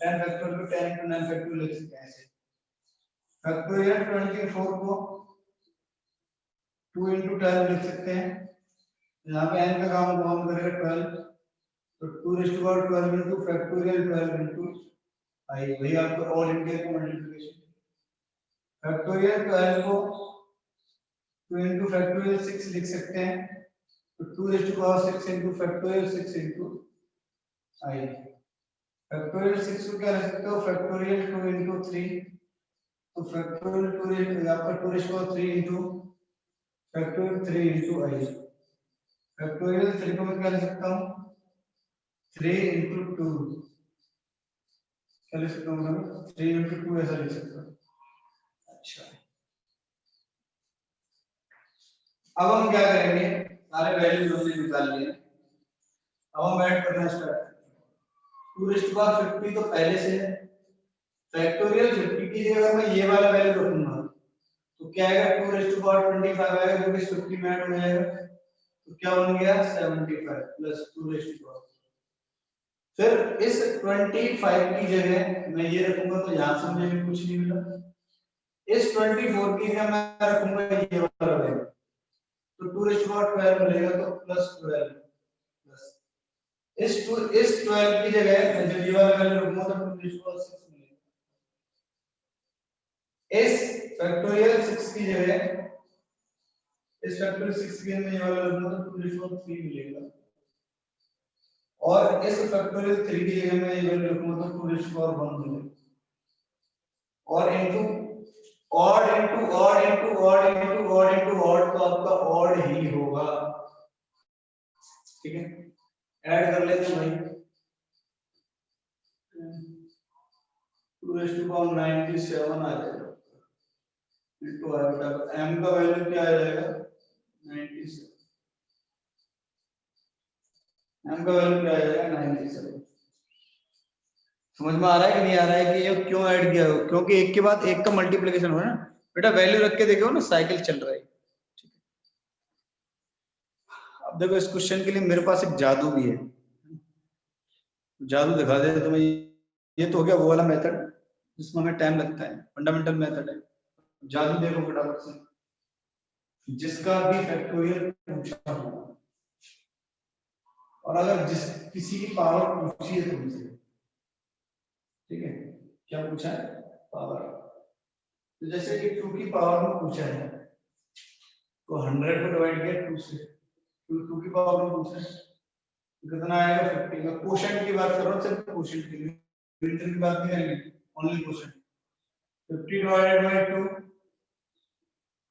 10 फैक्टोरियल को 10 into 9 फैक्टोरियल लिख सकते हैं ऐसे। फैक्टोरियल 24 को 2 into 12 लिख सकते हैं, यहाँ पे n का काम कौन करेगा 12, तो 2 raised to power 12 into factorial 12 into i, वही आपको ऑल इंटीजर का मल्टीप्लिकेशन। फैक्टोरियल 12 को 2 into फैक्टोरियल 6 लिख सकते हैं, तो 2 raised to power 6 into factorial 6 into I। Factorial 6 को क्या लिख सकते हो, फैक्टोरियल 2 into 3, तो फैक्टोरियल 2 आपका 2 raised to power 3 into factorial 3 into I। Factorial 3 को मैं क्या लिख सकता हूँ, 3 into 2, क्या लिख सकता हूँ मैं, 3 into 2 ऐसा लिख सकता हूँ। अच्छा, अब हम क्या करेंगे, सारे वैल्यू हमने निकाल लिए, अब हम ऐड करना स्टार्ट। 2 raised to power 50 तो पहले से है, फैक्टोरियल 50 की जगह मैं ये वाला वैल्यू रखूंगा, तो क्या आएगा, 2 raised to power 25 आएगा, जो कि 50 में ऐड हो जाएगा, तो क्या बन गया 75 प्लस 2 raised to power। फिर इस 25 की जगह मैं ये रखूंगा, तो यहां से मुझे कुछ नहीं मिला। इस 24 की जगह मैं रखूंगा ये वाला वैल्यू, तो 2 raised to power 12 मिलेगा, तो प्लस 12 प्लस इस 12 की जगह मैं जब ये वाला वैल्यू रखूंगा, तो 2 raised to power 6 मिलेगा। इस फैक्टोरियल 6 की जगह, इस फैक्टोरियल 6 की जगह मैं ये वाला रखूंगा, तो 2 raised to power 3 मिलेगा, और इस फैक्टोरियल 3 की जगह मैं ये वैल्यू रखूंगा, तो 2 raised to power 1 मिलेगा, और into odd into odd into odd into odd into odd, तो आपका ऑड ही होगा, ठीक है। ऐड कर लेते हैं भाई, 2 raised to power 97 आ जाएगा, इनटू m का वैल्यू क्या आ जाएगा 97, m का वैल्यू क्या आ जाएगा 97। समझ में आ रहा है कि नहीं आ रहा है कि ये क्यों ऐड किया हो, क्योंकि एक के बाद एक का मल्टीप्लिकेशन हो रहा है ना बेटा, वैल्यू रख के देखो ना, साइकिल चल रहा है। अब देखो, इस क्वेश्चन के लिए मेरे पास एक जादू भी है, जादू दिखा दे तो मैं, ये तो हो गया वो वाला मेथड जिसमें हमें टाइम लगता है, फंडामेंटल मेथड है। जादू देखो फटाफट से, जिसका भी फैक्टोरियल पूछा हो, और अगर जिस किसी की पावर पूछी है तुमसे, ठीक है, क्या पूछा है, पावर, तो जैसे कि 2 की पावर में पूछा है, तो 100 को डिवाइड किया 2 से, 2 की पावर में पूछा है, कितना आएगा 50 का। क्वोशंट की बात कर रहा हूं, सिर्फ क्वोशंट की, डिवीजन की बात नहीं करेंगे, only quotient. 50 divided by 2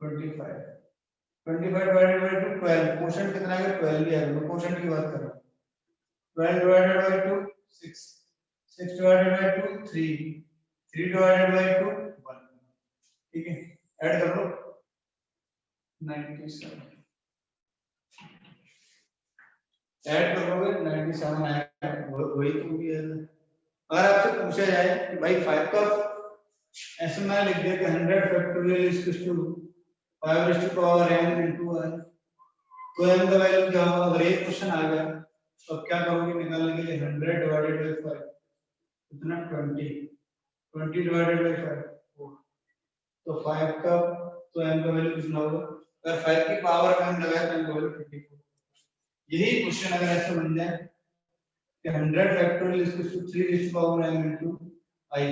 25, 25 divided by 2 12, quotient कितना आएगा 12 ही आएगा, मैं क्वोशंट की बात कर रहा हूं। 12 divided by 2 6, 6 divided by 2 3, 3 divided by 2 1, ठीक है। ऐड कर लो 97, ऐड करोगे 97 आएगा, वही तो भी है। अगर आपसे पूछा जाए कि भाई 5 का ऐसे मैं लिख दिया कि 100 factorial is equal to 5 raised to power m into n, तो m का वैल्यू क्या होगा, अगर एक क्वेश्चन आ गया तो अब क्या करोगे निकालने के लिए, 100 डिवाइडेड बाय 5 कितना 20, 20 डिवाइडेड बाय 5 4, तो 5 का, तो m का वैल्यू कितना होगा, अगर 5 की पावर में m लगाए तो m का वैल्यू 24। यही क्वेश्चन अगर ऐसे बन जाए कि 100 factorial is equal to 3 raised to power m into I,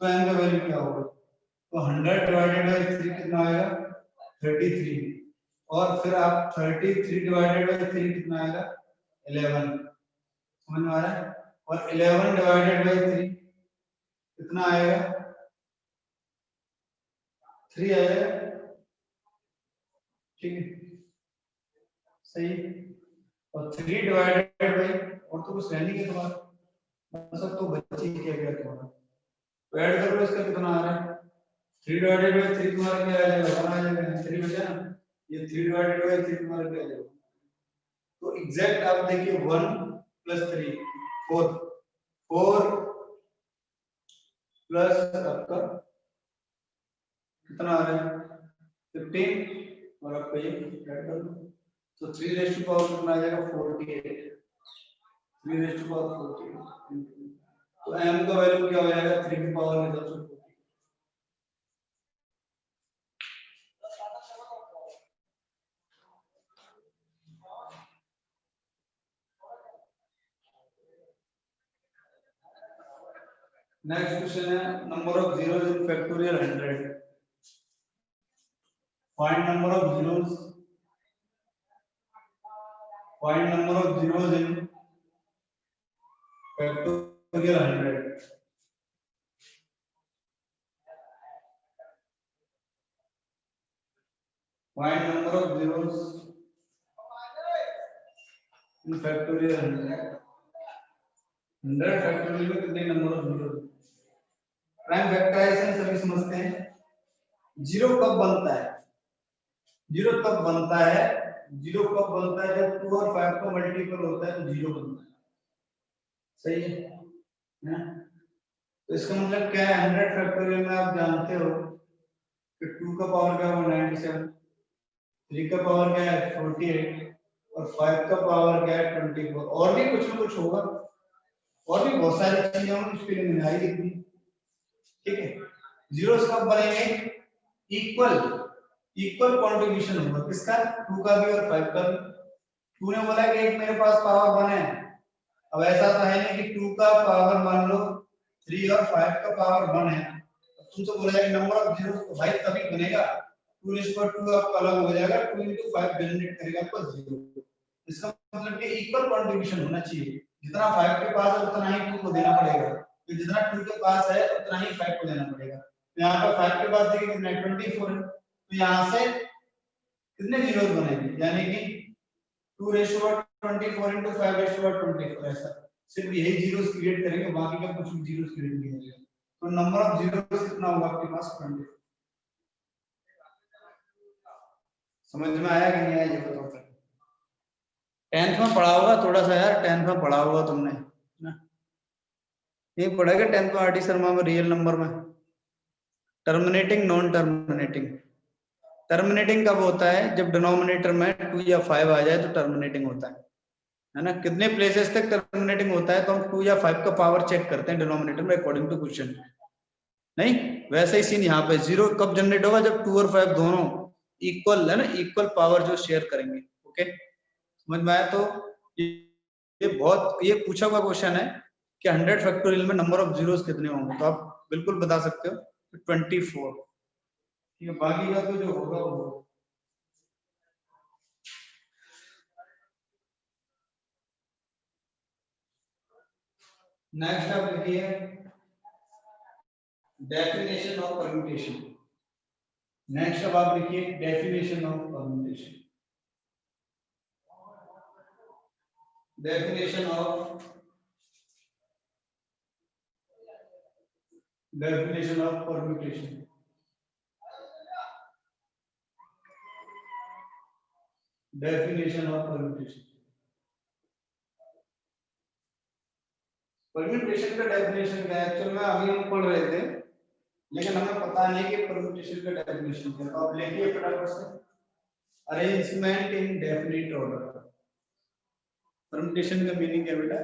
तो m का वैल्यू क्या होगा, तो 100 डिवाइडेड बाय 3 कितना आएगा 33, और फिर आप 33 डिवाइडेड बाय 3 कितना आएगा 11, समझ में आ रहा है, और 11 डिवाइडेड बाय 3 कितना आएगा 3 आएगा, ठीक है, सही। और 3 डिवाइडेड बाय, और तो कुछ रहने के तुम्हारा, मतलब तो बच्चे क्या गया तुम्हारा, तो ऐड कर लो, इसका कितना आ रहा है 3 डिवाइडेड बाय 3 तुम्हारा क्या आ जाएगा 1 आ जाएगा, 3 बचा ना, ये 3 डिवाइडेड बाय 3 तुम्हारा क्या आ जाएगा, तो एग्जैक्ट आप देखिए 1 प्लस 3 4, 4 प्लस आपका कितना आ रहा है 15, और आपका ये ऐड कर दो, तो 3 रेज़ टू पावर कितना आ जाएगा 48, 3 रेज़ टू पावर 48, तो m का वैल्यू क्या हो जाएगा 3 की पावर में 10। नेक्स्ट क्वेश्चन है number of zeros in factorial 100, Find number of zeros. Find number of zeros in factorial 100. Find number of zeros in factorial 100. 100 factorial में कितने number of zero? Prime factorisation सभी समझते हैं। जीरो कब बनता है? जीरो कब बनता है? जीरो कब बनता है? जब 2 और 5 का मल्टीपल होता है तो जीरो बनता है। सही है ना? तो इसका मतलब क्या है? 100 फैक्टोरियल में आप जानते हो कि 2 का पावर क्या है 97, 3 का पावर क्या है 48 और 5 का पावर क्या है 24। और भी कुछ ना कुछ होगा, और भी बहुत सारी चीजें होंगी, उसके लिए मैंने आई लिख दी। ठीक है, जीरोस कब बनेंगे? इक्वल कंट्रीब्यूशन होगा किसका? 2 का भी और 5 का भी। 2 ने बोला कि एक मेरे पास पावर 1 है। अब ऐसा तो है नहीं कि 2 का पावर मान लो 3 और 5 का पावर 1 है। अब तुमसे बोला है नंबर ऑफ जीरोस, तो भाई तभी बनेगा 2:2 आपका अलग हो जाएगा, 2 into 5 जनरेट करेगा आपको 0। इसका मतलब कि इक्वल कंट्रीब्यूशन होना चाहिए। जितना 5 के पास है उतना ही 2 को देना पड़ेगा, तो जितना 2 के पास है उतना ही 5 को देना पड़ेगा। तो यहाँ पर 5 के पास देखिए कितना 24 है, तो यहाँ से कितने जीरोस बनेंगे? यानी कि 2:24 into 5:24 ऐसा। सिर्फ यही जीरोस क्रिएट करेंगे, बाकी का कुछ भी जीरोस क्रिएट नहीं होगा। तो नंबर ऑफ जीरोस कितना होगा आपके पास? 24। समझ में आया कि नहीं आया ये बताओ। 10th में पढ़ा होगा थोड़ा सा यार, 10th में पढ़ा होगा तुमने ना? नहीं पढ़ेगा 10th में आरटी शर्मा में रियल नंबर में टर्मिनेटिंग नॉन टर्मिनेटिंग। टर्मिनेटिंग कब होता है? जब डिनोमिनेटर में 2 या 5 आ जाए तो टर्मिनेटिंग होता है ना? कितने प्लेसेस तक टर्मिनेटिंग होता है? तो हम 2 या 5 का पावर चेक करते हैं डिनोमिनेटर में अकॉर्डिंग टू क्वेश्चन। नहीं वैसे ही सीन यहाँ पे जीरो कब जनरेट होगा? जब 2 और 5 दोनों इक्वल है ना, इक्वल पावर जो शेयर करेंगे। ओके समझ में आया? तो ये बहुत ये पूछा हुआ क्वेश्चन है कि 100 फैक्टोरियल में नंबर ऑफ जीरोस कितने होंगे, तो आप बिल्कुल बता सकते हो 24। ठीक है, बाकी का तो जो होगा वो नेक्स्ट आप लिखिए डेफिनेशन ऑफ परम्यूटेशन। नेक्स्ट अब आप लिखिए definition of permutation. Definition of permutation. Definition of permutation. Permutation का डेफिनेशन क्या है? एक्चुअल में अभी हम पढ़ रहे थे लेकिन हमें पता नहीं कि परम्यूटेशन का डेफिनेशन क्या है। तो आप लिखिए फटाफट से अरेंजमेंट इन डेफिनिट ऑर्डर। परम्यूटेशन का मीनिंग क्या बेटा?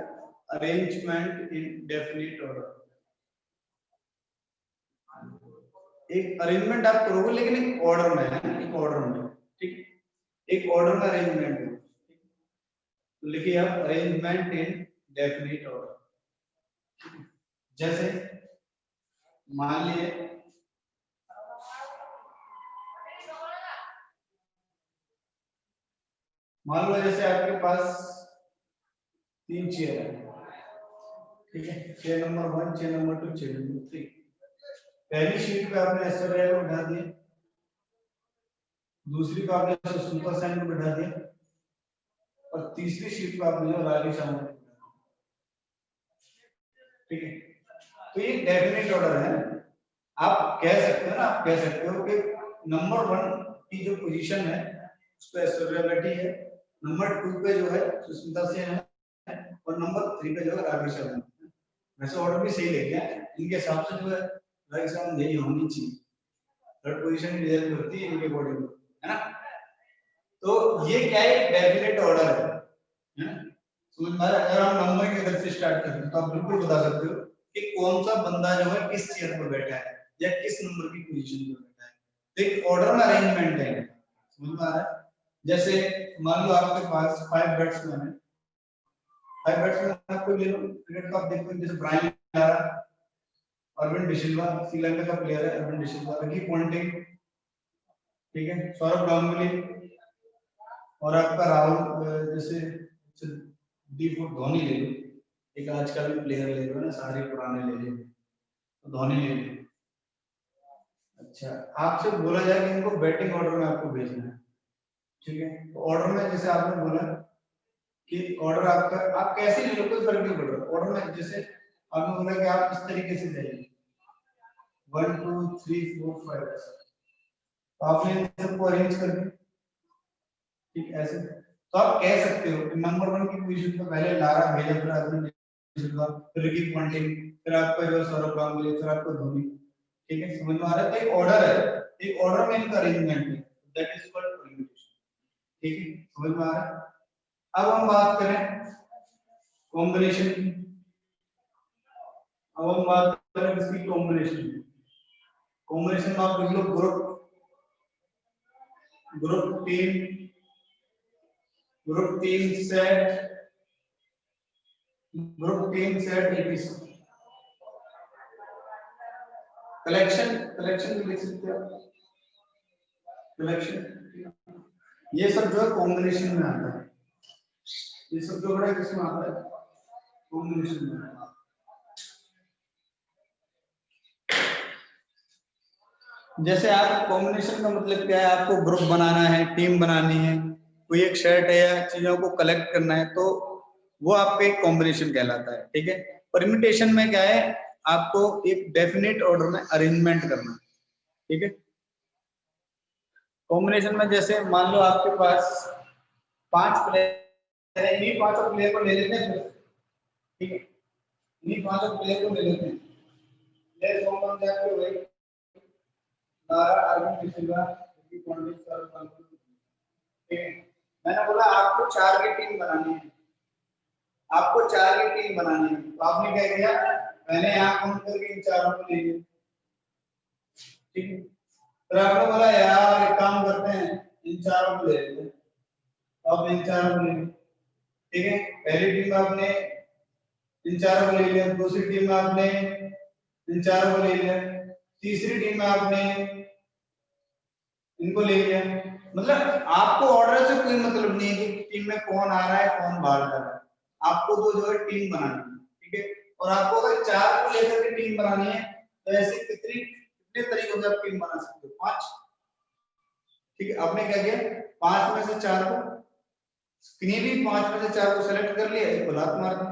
अरेंजमेंट इन डेफिनिट ऑर्डर। एक अरेंजमेंट आप करोगे लेकिन एक ऑर्डर में है, एक ऑर्डर में। ठीक, एक ऑर्डर में अरेंजमेंट है। तो लिखिए आप अरेंजमेंट इन डेफिनिट ऑर्डर। जैसे मान लीजिए मान लो जैसे आपके पास 3 चेयर है। ठीक है, chair number 1, chair number 2, chair number 3। पहली शीट पे आपने ऐश्वर्या को बिठा दिया, दूसरी पे आपने सुष्मिता सेन को बिठा दिया और तीसरी शीट पे आपने जो रागी शर्मा को बिठा दिया। ठीक है, तो ये डेफिनेट ऑर्डर है। आप कह सकते हो ना, आप कह सकते हो कि नंबर 1 की जो पोजीशन है उस पे ऐश्वर्या बैठी है, नंबर 2 पे जो है सुष्मिता सेन है और नंबर 3 पे जो है रागी शर्मा है। वैसे ऑर्डर भी सही लेके हैं, इनके हिसाब से जो है रागी शर्मा यही होनी चाहिए, थर्ड पोजीशन डिजर्व करती है इनके बॉडी में, है ना? तो ये क्या है? डेफिनेट ऑर्डर है ना? समझ में आ रहा है? अगर हम नंबर की तरफ से स्टार्ट करते हैं तो आप बिल्कुल बता सकते हो कि कौन सा बंदा जो है किस चेयर पर बैठा है या किस नंबर की पोजीशन पर बैठा है। तो एक ऑर्डर में अरेंजमेंट है। समझ में आ रहा है? जैसे मान लो आपके पास 5 बैट्समैन है, 5 बैट्समैन आपको ले लो क्रिकेट का, आप देखो जैसे ब्रायन लारा, अरविंद डिसिल्वा, श्रीलंका का प्लेयर है अरविंद डिसिल्वा, रकी पॉन्टिंग, ठीक है, सौरभ गांगुली और आपका राहुल, जैसे दीप और धोनी ले लो, एक आज का भी प्लेयर ले लो ना, सारे पुराने ले लो, तो धोनी ले लो। अच्छा, आपसे बोला जाए कि इनको बैटिंग ऑर्डर में आपको भेजना है, ठीक है, तो ऑर्डर में जैसे आपने बोला कि ऑर्डर आपका आप कैसे ले लो, कोई फर्क नहीं पड़ रहा, ऑर्डर में जैसे आपने बोला कि आप इस तरीके से जाइए 1 2 3 4 5 ऐसा, तो आपने इन सबको अरेंज कर दिया, ठीक ऐसे, तो आप कह सकते हो कि नंबर 1 की पोजीशन पे पहले लारा भेजा, फिर आपने फिर रिकी पॉन्टिंग, फिर आपका जो सौरभ गांगुली, फिर आपको धोनी, ठीक है, समझ में आ रहा है, तो एक ऑर्डर है, एक ऑर्डर में इनका अरेंजमेंट है, दैट इज कॉल्ड परम्यूटेशन, ठीक है, समझ में आ रहा है। अब हम बात करें कॉम्बिनेशन की, अब हम बात करें किसकी, कॉम्बिनेशन की। कॉम्बिनेशन में आप लिख लो group team set, group team set ABC, collection भी लिख सकते हो, कलेक्शन, ये सब जो है कॉम्बिनेशन में आता है, ये सब जो है किसमें आता है, कॉम्बिनेशन में आता है। जैसे आप कॉम्बिनेशन का मतलब क्या है, आपको ग्रुप बनाना है, टीम बनानी है, कोई एक शर्ट है या चीजों को कलेक्ट करना है, तो वो आपका एक कॉम्बिनेशन कहलाता है, ठीक है। परम्यूटेशन में क्या है, आपको एक डेफिनेट ऑर्डर में अरेंजमेंट करना, ठीक है। कॉम्बिनेशन में जैसे मान लो आपके पास 5 प्लेयर है, इन्हीं 5 प्लेयर को ले लेते हैं, ठीक है, इन्हीं 5 प्लेयर को ले लेते हैं, प्लेयर कौन से आपके भाई, लारा, अरविंद सिल्वा, रिकी पॉन्टिंग, सौरभ गांगुली, ठीक है। मैंने बोला आपको 4 की टीम बनानी है, आपको 4 की टीम बनानी है, तो आपने क्या किया, मैंने यहाँ काउंट करके इन चारों को ले लिया, ठीक है। फिर आपने बोला यार एक काम करते हैं, इन चारों को ले लेते हैं, अब इन चारों को ले लिया, ठीक है। पहली टीम में आपने इन चारों को ले लिया, दूसरी टीम में आपने इन चारों को ले लिया, तीसरी टीम में आपने इनको ले लिया, मतलब आपको ऑर्डर से कोई मतलब नहीं है कि टीम में कौन आ रहा है कौन बाहर जा रहा है, आपको तो जो है टीम बनानी है, ठीक है। और आपको अगर 4 को लेकर के टीम बनानी है, तो ऐसे कितने तरीकों से आप टीम बना सकते हो, 5, ठीक है। आपने क्या किया, 5 में से 4 को, किन्हीं भी 5 में से 4 को सेलेक्ट कर लिया, एक को लात मार दी,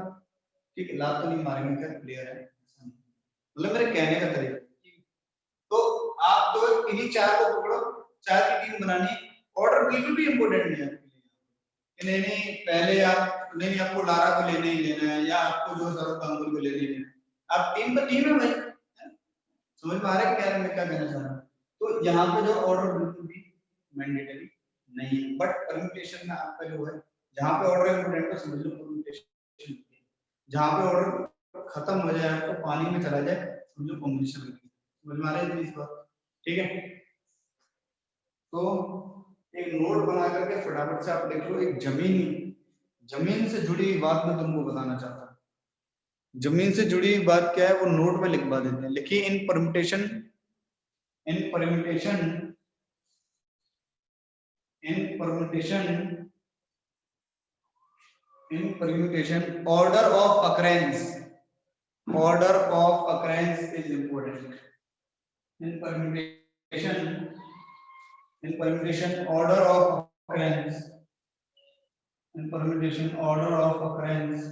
ठीक है, लात तो नहीं मारेंगे, क्या प्लेयर है, मतलब मेरे कहने का तरीका, तो आप तो इन्हीं 4 को पकड़ो, 4 की टीम बनानी है, ऑर्डर बिल्कुल भी इंपॉर्टेंट नहीं है कि नहीं नहीं पहले आप नहीं आपको लारा को लेने ही लेना है, या आपको जो सौरभ गांगुली को लेने ही लेना है, आप टीम तो टीम है भाई, समझ में आ रहा है क्या मैं क्या कहना चाह रहा हूँ। तो यहाँ पे जो ऑर्डर बिल्कुल भी मैंडेटरी नहीं है, बट परम्यूटेशन में आपका जो है, जहाँ पे ऑर्डर इंपॉर्टेंट है समझ लो परम्यूटेशन, जहाँ पे ऑर्डर खत्म हो जाए, आपको पानी में चला जाए, समझो कॉम्बिनेशन, समझ में आ रहा है इस बात, ठीक है। तो एक नोट बना करके फटाफट से आप लिख लो, एक जमीन से जुड़ी हुई बात मैं तुमको बताना चाहता हूँ, जमीन से जुड़ी हुई बात क्या है वो नोट में लिखवा देते हैं, लिखिए in permutation in permutation in permutation in permutation order of occurrence is important, in permutation order of occurrence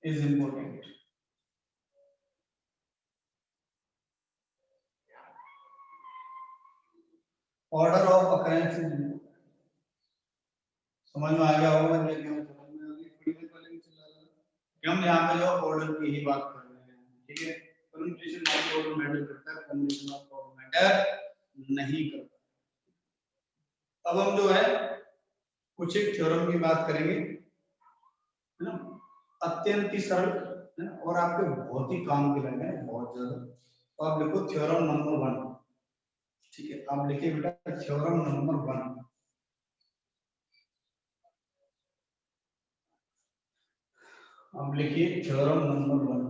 is important. Order of occurrence is important. समझ में आ गया होगा मैं क्या कहना चाह रहा हूँ, कि हम यहाँ पे जो ऑर्डर की ही बात कर रहे हैं, ठीक है। परम्यूटेशन नॉट ऑर्डर मैटर करता है, कॉम्बिनेशन ऑफ ऑर्डर मैटर नहीं करता। अब हम जो है कुछ एक थ्योरम की बात करेंगे, है ना, अत्यंत ही सरल है ना, और आपके बहुत ही काम के लगे हैं, बहुत ज्यादा। तो आप लिखो थ्योरम नंबर 1, ठीक है, आप लिखिए बेटा थ्योरम नंबर 1, आप लिखिए थ्योरम नंबर 1।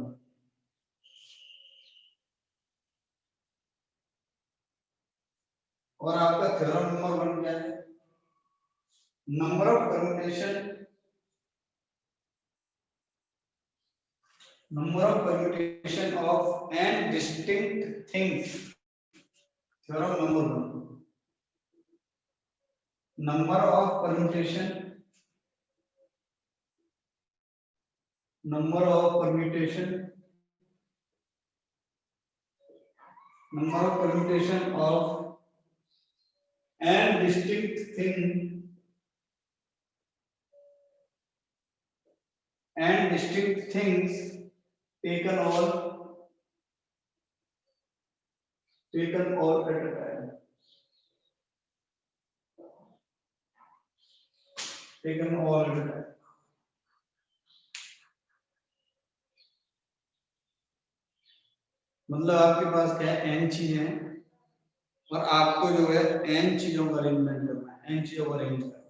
और आपका थ्योरम नंबर 1 क्या है? Number of permutation of n distinct things. Theorem number 1, number of permutation number of permutation of n distinct things taken all at a time. Taken all at a time. मतलब आपके पास क्या है, n चीजें हैं और आपको जो है n चीजों का अरेंजमेंट करना है, n चीजों को अरेंज करना है,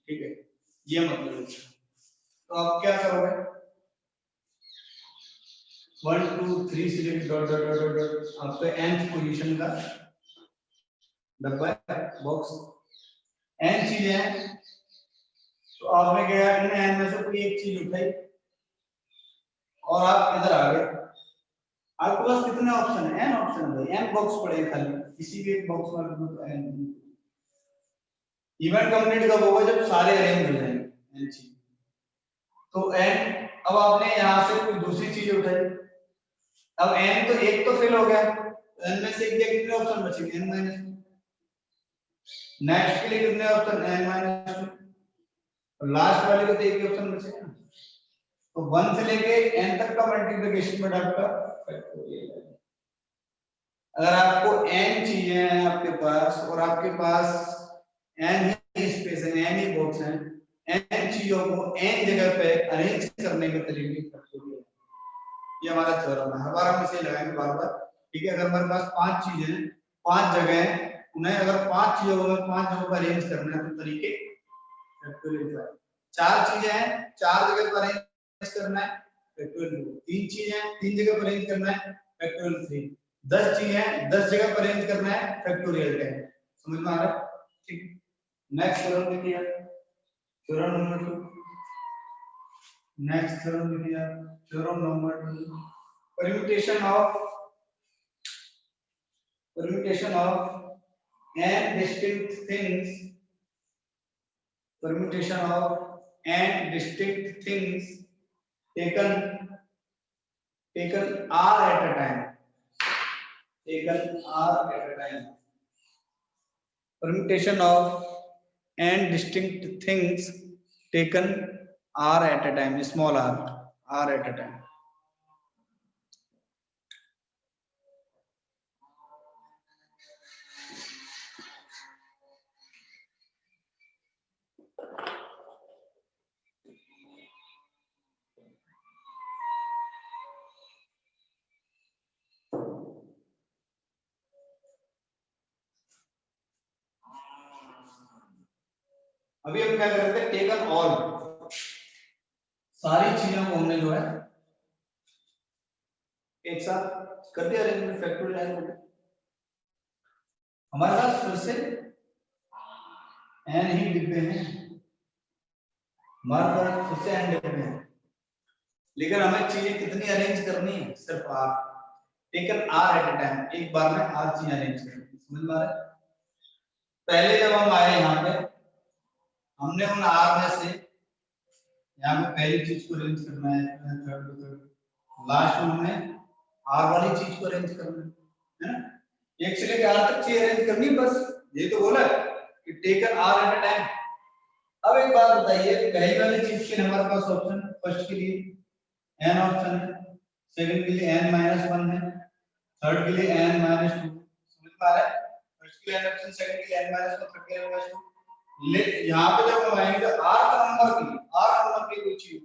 ठीक है, ये मतलब है। तो आप क्या करोगे, 1 2 3 select dot dot dot dot, आपका nth पोजीशन का डब्बा है, बॉक्स, n चीजें हैं, तो आपने क्या किया, इन n में से कोई एक चीज उठाई और आप इधर आ गए। आपके पास कितने ऑप्शन है, n ऑप्शन है, n बॉक्स पड़े हैं खाली, किसी भी एक बॉक्स में रखो तो n। इवेंट कंप्लीट कब होगा, जब सारे अरेंज हो जाएंगे n चीज। तो n, अब आपने यहां से कोई दूसरी चीज उठाई, अब n तो एक तो फिल हो गया, n में से कितने ऑप्शन बचेंगे, n माइनस। नेक्स्ट के लिए कितने ऑप्शन, n माइनस 2, और लास्ट वाले को तो एक ही ऑप्शन बचेगा। तो 1 से लेके n तक का मल्टीप्लिकेशन में आपका फैक्टोरियल है। अगर आपको n चीजें हैं आपके पास और आपके पास n ही स्पेस है, n ही बॉक्स है, n चीजों को n जगह पे अरेंज करने के तरीके फैक्टोरियल, ये हमारा थ्योरम है। हर बार हम इसे लगाएंगे बार बार, ठीक है। अगर हमारे पास 5 चीजें हैं, 5 जगह हैं, उन्हें अगर 5 चीजों को 5 जगहों पर अरेंज करना है तो तरीके फैक्टोरियल है। 4 चीजें हैं, 4 जगह पर अरेंज करना है फैक्टोरियल 2, 3 चीजें हैं, 3 जगह पर अरेंज करना है फैक्टोरियल 3, 10 चीजें हैं, 10 जगह पर अरेंज करना है फैक्टोरियल 10। समझ में आ रहा है, ठीक। नेक्स्ट थ्योरम देखिए, थ्योरम नंबर 2, नेक्स्ट थ्योरम देखिए, theorem number 2, permutation of n distinct things, permutation of n distinct things taken r at a time, permutation of n distinct things taken r at a time, small r at a time। अभी हम क्या करते हैं, taken all, सारी चीजों को हमने जो है एक साथ कर दिया अरेंजमेंट फैक्टोरियल लाइन। हमारे पास फिर से n ही डिब्बे हैं, हमारे पास फिर से n डिब्बे हैं, लेकिन हमें चीजें कितनी अरेंज करनी है, सिर्फ r, taken r at a time, एक बार में r चीजें अरेंज करनी है। समझ में आ रहा है। पहले जब हम आए यहाँ पे, हमने उन r में से यहाँ पे पहली चीज को अरेंज करना है, लास्ट में हमने r वाली चीज को अरेंज करना है ना, एक से लेकर r तक चीज अरेंज करनी है, बस ये तो बोला कि taken r at a time. अब एक बात बताइए, पहली वाली चीज के लिए हमारे पास ऑप्शन, फर्स्ट के लिए n ऑप्शन है, सेकंड के लिए n माइनस 1 है, थर्ड के लिए n माइनस 2। समझ में आ रहा है, फर्स्ट के लिए n ऑप्शन, सेकंड के लिए n माइनस 1, थर्ड के लिए n माइनस 2। ले यहां पे जब हम आएंगे r का नंबर की कोई चीज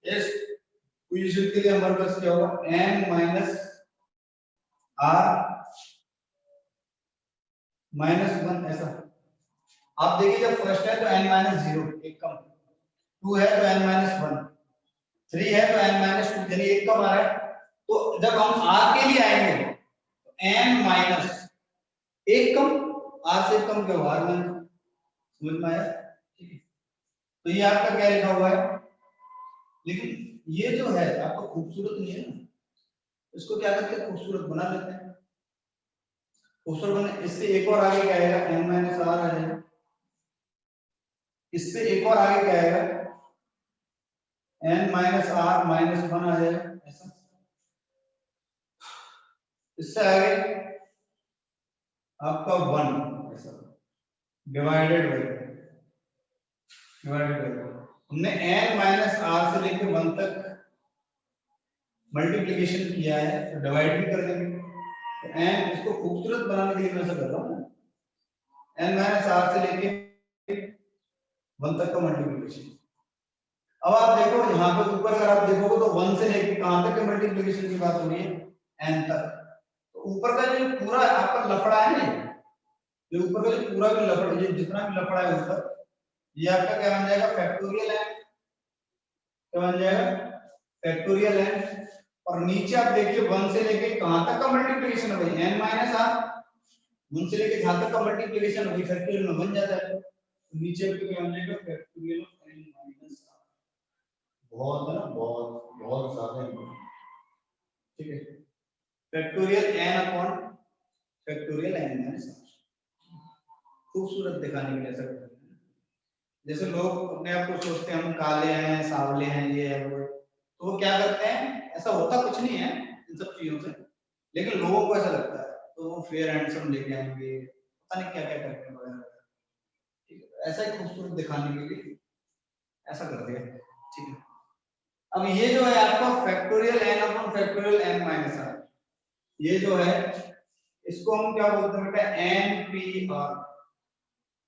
इस पोजीशन के लिए हमारे पास क्या होगा, n माइनस r माइनस 1, ऐसा। आप देखिए जब फर्स्ट है तो n माइनस 0, एक कम, 2 है तो n माइनस 1, 3 है तो n माइनस 2, यानी एक कम आ रहा है। तो जब हम r के लिए आएंगे तो n माइनस एक कम, आर से कम क्या हुआ, आर माइनस, समझ में आया? ठीक है, तो ये आपका क्या लिखा हुआ है, लेकिन ये जो है आपका खूबसूरत नहीं है ना, इसको क्या करते हैं, खूबसूरत बना लेते हैं। खूबसूरत बने, इससे एक और आगे क्या आएगा, n माइनस आर आ जाएगा। इससे एक और आगे क्या आएगा, n माइनस आर माइनस 1 आ जाएगा, ऐसा। इससे आगे आपका 1 ऐसा डिवाइडेड बाय हमने n माइनस आर से लेके 1 तक मल्टीप्लिकेशन किया है, तो डिवाइड भी कर देंगे। तो n इसको खूबसूरत बनाने के लिए मैं ऐसा कर रहा हूँ, n माइनस आर से लेके 1 तक का मल्टीप्लिकेशन। अब आप देखो यहाँ पे ऊपर अगर आप देखोगे तो 1 से लेके कहां तक के मल्टीप्लिकेशन की बात हो रही है, n तक। तो ऊपर का जो पूरा आपका लफड़ा है ना, ये ऊपर का जो पूरा भी लफड़ा, ये जितना भी लफड़ा है ऊपर, ये आपका क्या बन जाएगा, फैक्टोरियल है, क्या बन जाएगा, फैक्टोरियल है। और नीचे आप देखिए 1 से लेके कहां तक का मल्टीप्लिकेशन है भाई, n माइनस आर, 1 से लेके जहां तक का मल्टीप्लिकेशन वही फैक्टोरियल में बन जाता है। तो नीचे पे क्या बन जाएगा, factorial of n minus R. बहुत है ना, बहुत बहुत ज्यादा है, ठीक है। Factorial n upon factorial n minus R, खूबसूरत दिखाने के लिए ऐसा करते हैं। जैसे लोग अपने आप को सोचते हैं हम काले हैं, सांवले हैं, ये है वो, तो वो क्या करते हैं, ऐसा होता कुछ नहीं है इन सब चीजों से, लेकिन लोगों को ऐसा लगता है, तो वो फेयर हैंडसम लेके आएंगे, पता नहीं क्या क्या करते हैं वगैरह, ठीक है। ऐसा ही खूबसूरत दिखाने के लिए ऐसा कर दिया, ठीक है। अब ये जो है आपका factorial n upon factorial n minus R, ये जो है इसको हम क्या बोलते हैं बेटा, npr,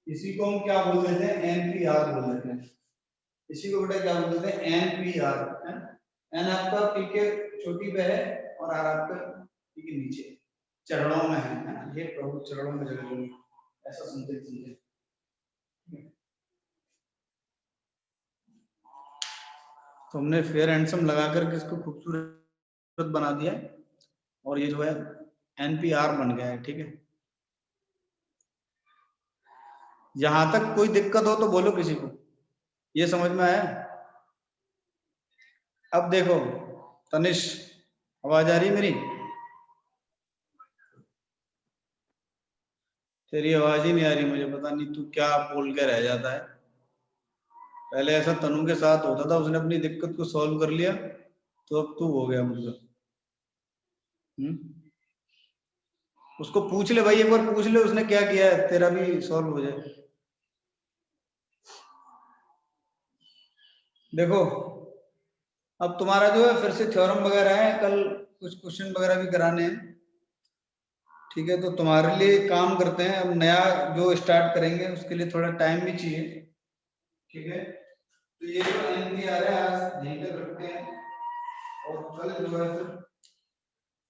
इसी को हम क्या बोल देते हैं, npr बोल देते हैं। इसी को बेटा क्या बोल देते हैं, npr है। n आपका p के छोटी पे है और r आपका p के नीचे चरणों में है ना, ये प्रभु चरणों में जगह जगह, ऐसा सुनते सुनते। तो हमने फेयर हैंडसम लगा करके इसको खूबसूरत बना दिया, और ये जो है एनपीआर बन गया है, ठीक है। यहां तक कोई दिक्कत हो तो बोलो किसी को, ये समझ में आया? अब देखो तनिष, आवाज आ रही मेरी? तेरी आवाज ही नहीं आ रही मुझे, पता नहीं तू क्या बोल के रह जाता है। पहले ऐसा तनु के साथ होता था, उसने अपनी दिक्कत को सॉल्व कर लिया, तो अब तू हो गया मुझसे। उसको पूछ ले भाई, एक बार पूछ ले उसने क्या किया है, तेरा भी सॉल्व हो जाए। देखो अब तुम्हारा जो है फिर से थ्योरम वगैरह है, कल कुछ क्वेश्चन वगैरह भी कराने हैं, ठीक है। तो तुम्हारे लिए काम करते हैं, अब नया जो स्टार्ट करेंगे उसके लिए थोड़ा टाइम भी चाहिए, ठीक है। तो ये जो एनपीआर है आज यहीं तक रखते हैं, और कल जो है फिर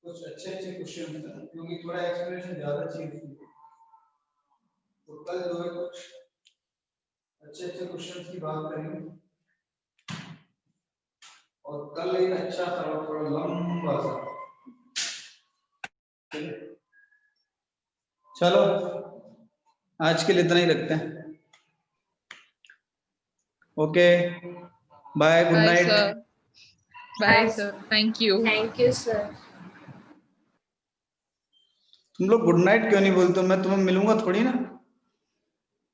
कुछ अच्छे अच्छे क्वेश्चन, क्योंकि थोड़ा एक्सप्लेनेशन ज्यादा चाहिए, तो कल जो है कुछ अच्छे अच्छे क्वेश्चन की बात करेंगे, और कल एक अच्छा सा थोड़ा लंबा सा, चलो आज के लिए इतना ही रखते हैं, okay bye, good Bye, night. sir. Bye, sir. Thank you. Thank you, sir. तुम लोग गुड नाइट क्यों नहीं बोलते हो? मैं तुम्हें मिलूंगा थोड़ी ना,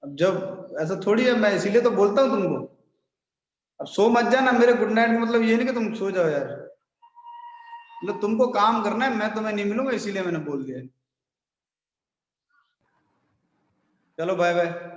अब जब ऐसा थोड़ी है, मैं इसीलिए तो बोलता हूँ तुमको। अब सो मत जाना, मेरे गुड नाइट का मतलब ये नहीं कि तुम सो जाओ यार, मतलब तुमको काम करना है, मैं तुम्हें नहीं मिलूंगा इसीलिए मैंने बोल दिया। चलो बाय बाय।